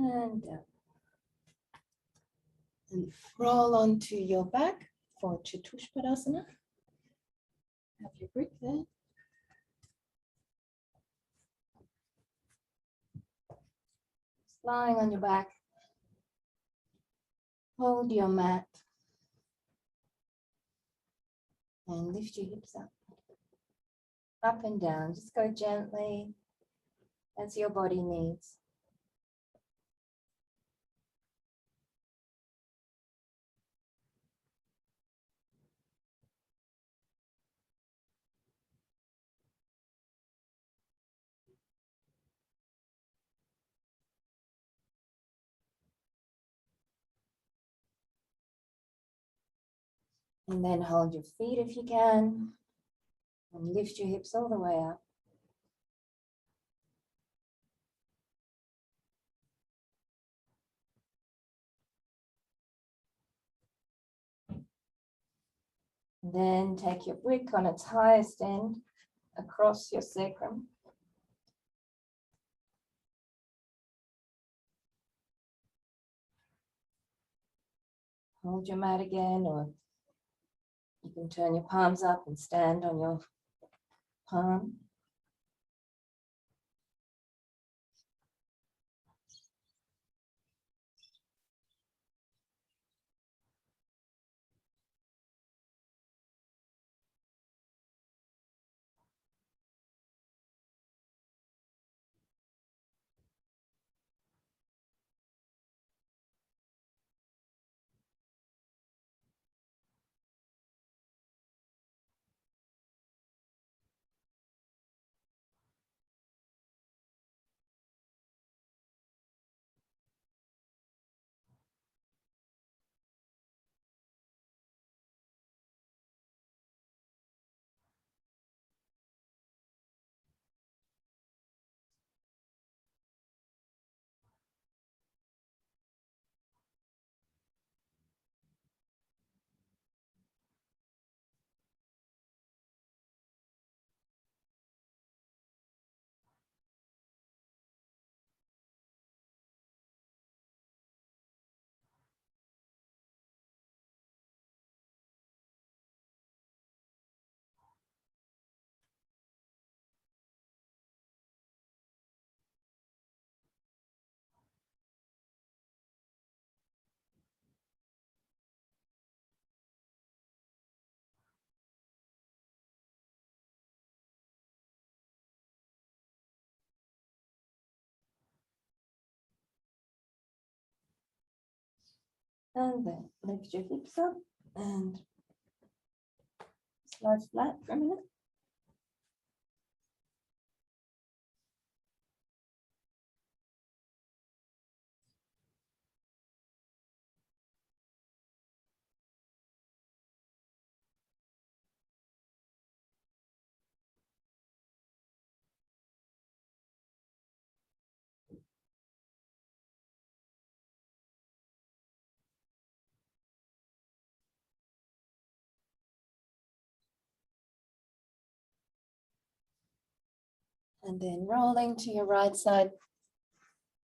And down. And roll onto your back for tittibhasana. Have your brick there. Just lying on your back. Hold your mat. And lift your hips up. Up and down. Just go gently as your body needs. And then hold your feet if you can. And lift your hips all the way up. And then take your brick on its highest end across your sacrum. Hold your mat again, or you can turn your palms up and stand on your palm. And then lift your hips up and slide flat for a minute. And then rolling to your right side.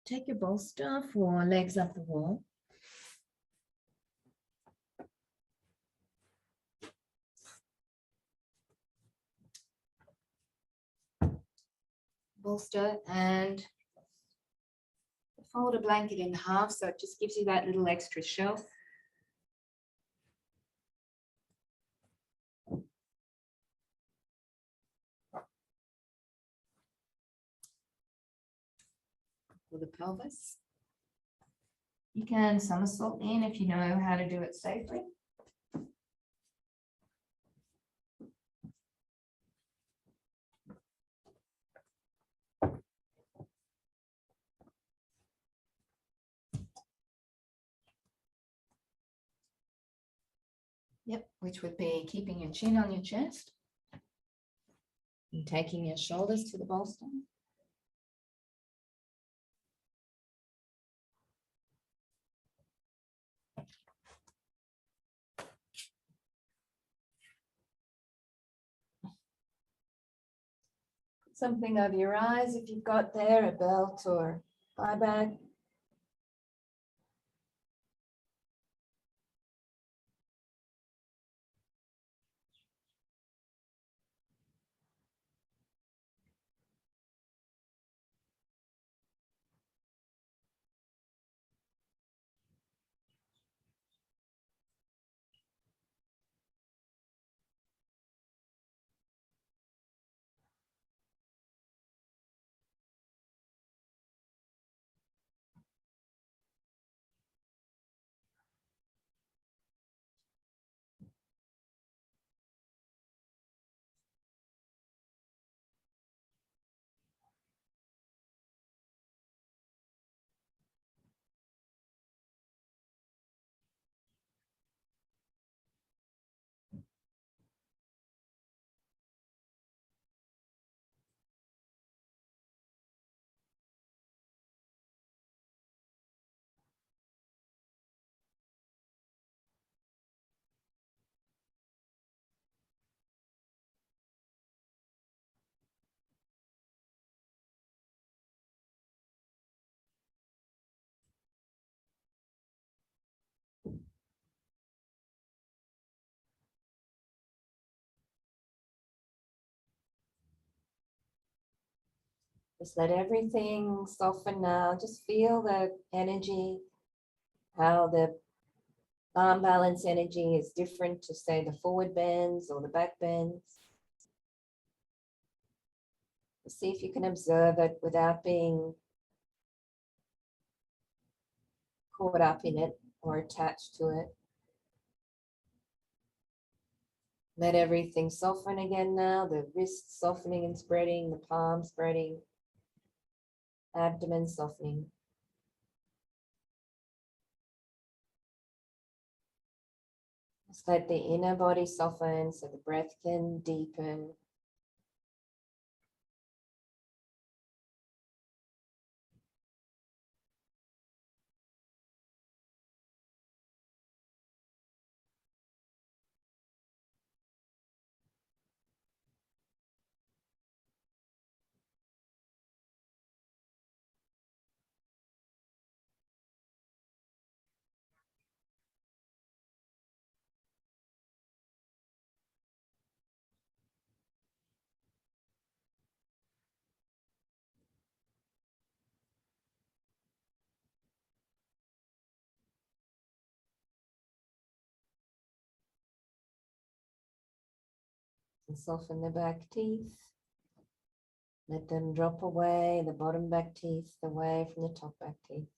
Take your bolster for legs up the wall. Bolster and fold a blanket in half so it just gives you that little extra shelf. For the pelvis. You can somersault in if you know how to do it safely. Yep, which would be keeping your chin on your chest and taking your shoulders to the bolster. Something over your eyes if you've got there, a belt or eye bag. Just let everything soften now. Just feel the energy, how the arm balance energy is different to, say, the forward bends or the back bends. See if you can observe it without being caught up in it or attached to it. Let everything soften again now, the wrists softening and spreading, the palms spreading, abdomen softening. Just let the inner body soften so the breath can deepen. And soften the back teeth. Let them drop away, the bottom back teeth away from the top back teeth.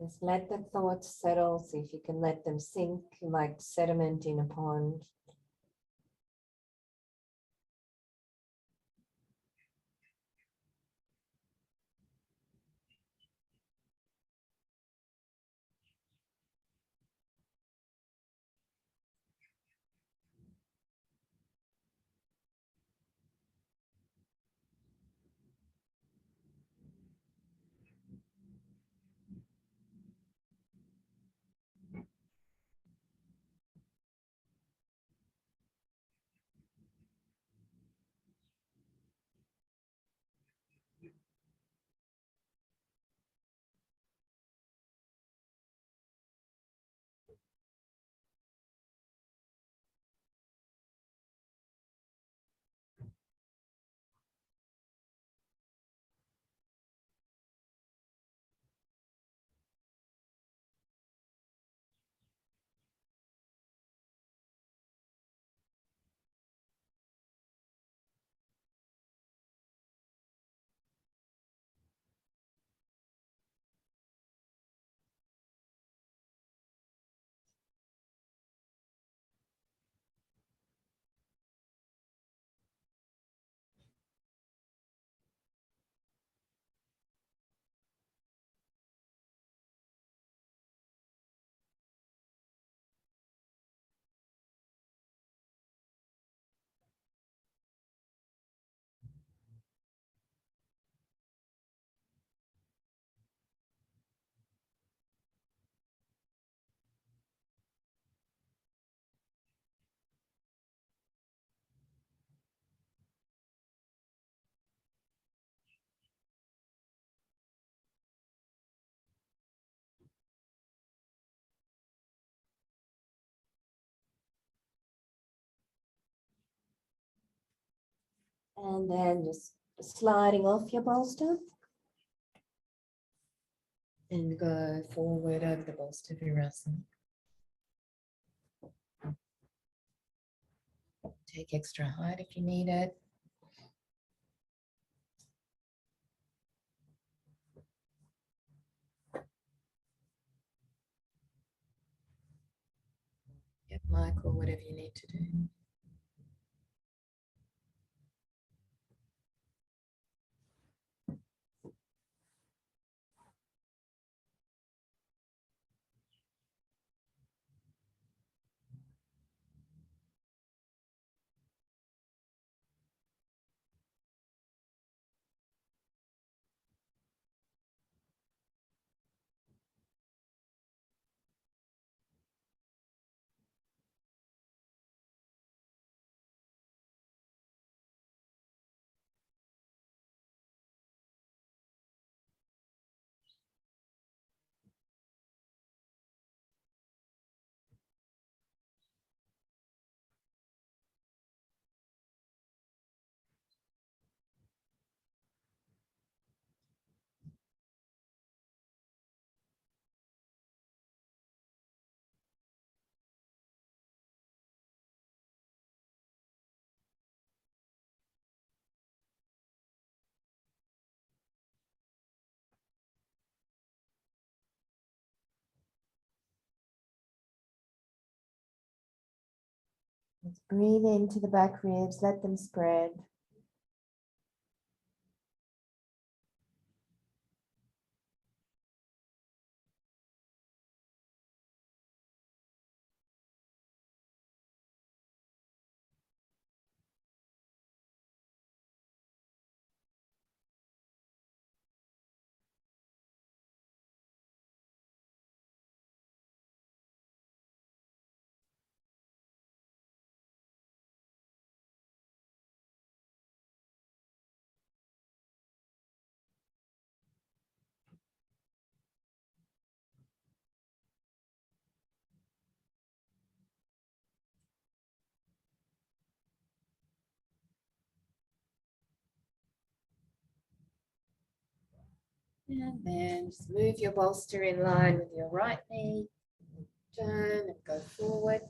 Just let the thoughts settle. See if you can let them sink like sediment in a pond. And then just sliding off your bolster. And go forward over the bolster virasana. Take extra height if you need it. Get Michael, whatever you need to do. Let's breathe into the back ribs, let them spread. And then just move your bolster in line with your right knee. Turn and go forward.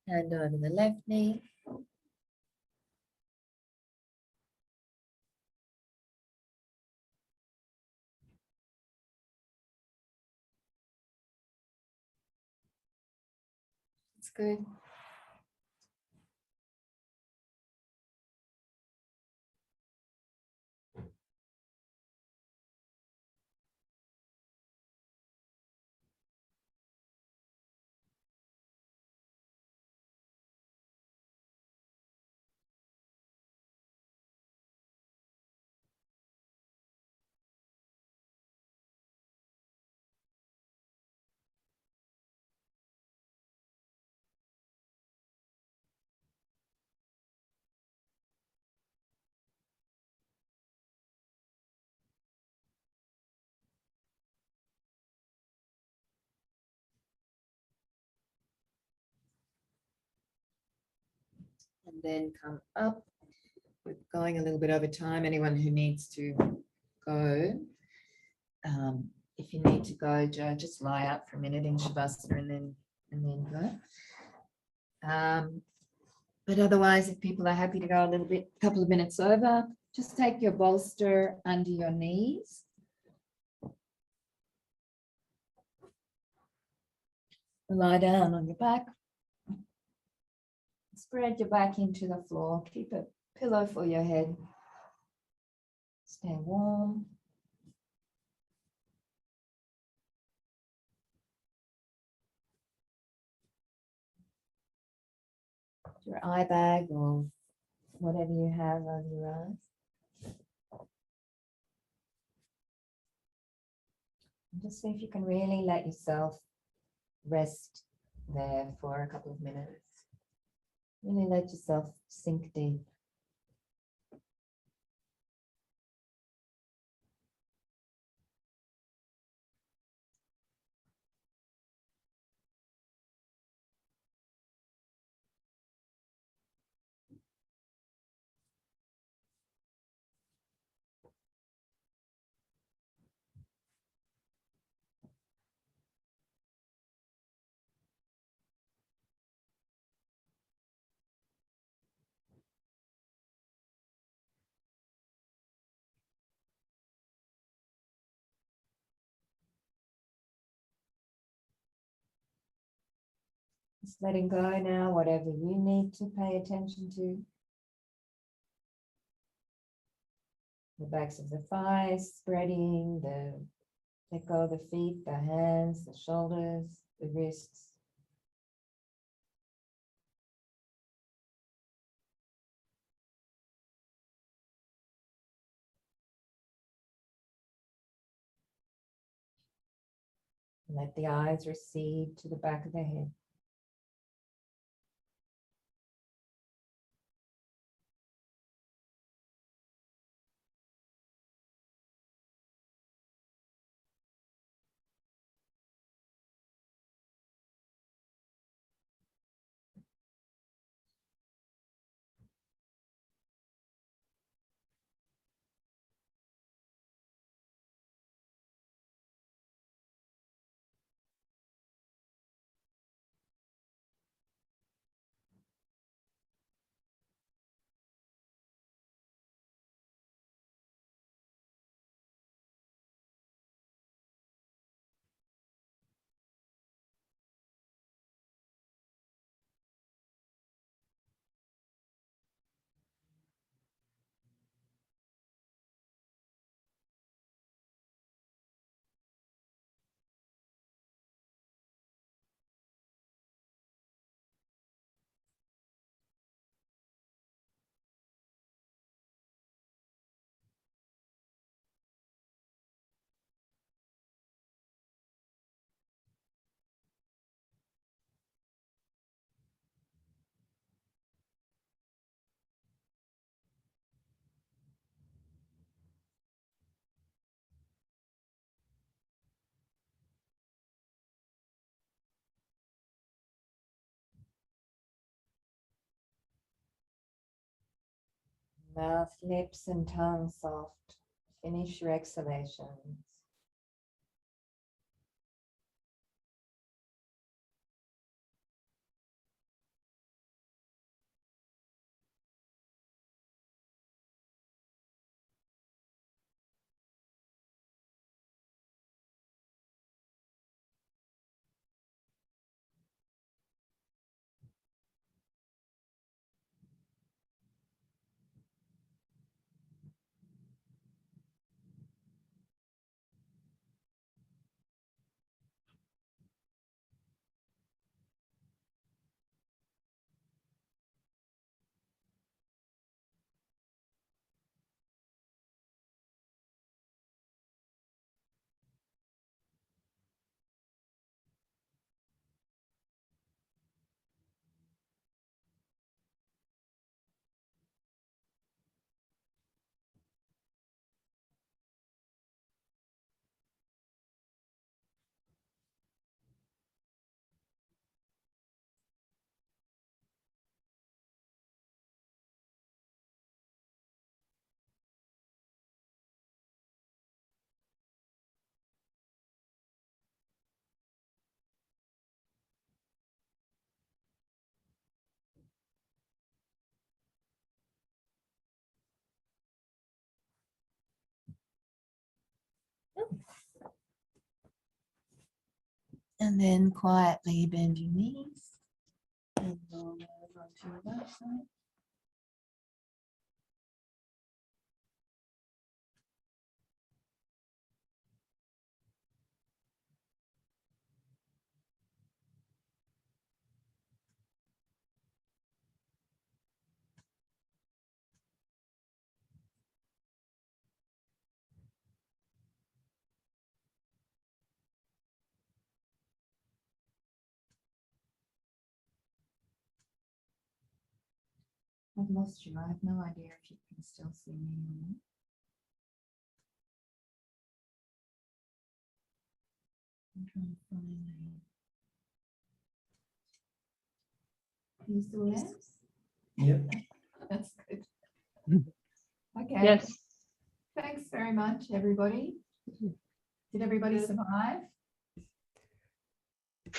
Hand over the left knee. That's good. And then come up. We're going a little bit over time. Anyone who needs to go, if you need to go, just lie out for a minute in Shavasana and then go. But otherwise, if people are happy to go a little bit, a couple of minutes over, just take your bolster under your knees. Lie down on your back. Spread your back into the floor. Keep a pillow for your head. Stay warm. Your eye bag or whatever you have over your eyes. And just see if you can really let yourself rest there for a couple of minutes. Really let yourself sink deep. Just letting go now, whatever you need to pay attention to. The backs of the thighs spreading, let go of the feet, the hands, the shoulders, the wrists. Let the eyes recede to the back of the head. Mouth, lips, and tongue soft. Finish your exhalations. And then quietly bend your knees and roll over onto your right side. I've lost you. I have no idea if you can still see me or not. I'm trying to find you. Are you still there? Yep. That's good. Okay. Yes. Thanks very much, everybody. Did everybody survive?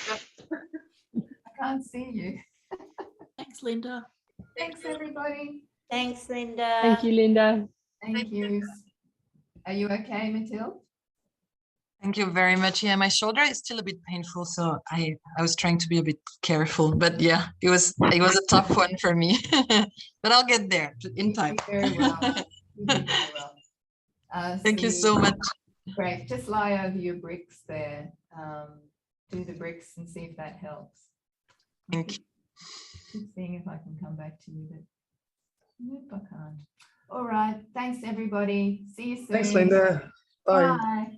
I can't see you. Thanks, Linda. Thanks, everybody. Thanks, Linda. Thank you, Linda. Thank you. Are you okay, Mathilde? Thank you very much. Yeah, my shoulder is still a bit painful, so I was trying to be a bit careful, but yeah, it was a tough one for me, but I'll get there in time. You did very well. You did very well. Thank you so much. Great. Just lie over your bricks there. Do the bricks and see if that helps. Thank you. Keep seeing if I can come back to you, but nope, I can't. All right. Thanks, everybody. See you soon. Thanks, Linda. Bye. Bye.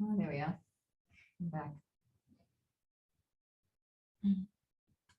Oh, there we are. I'm back.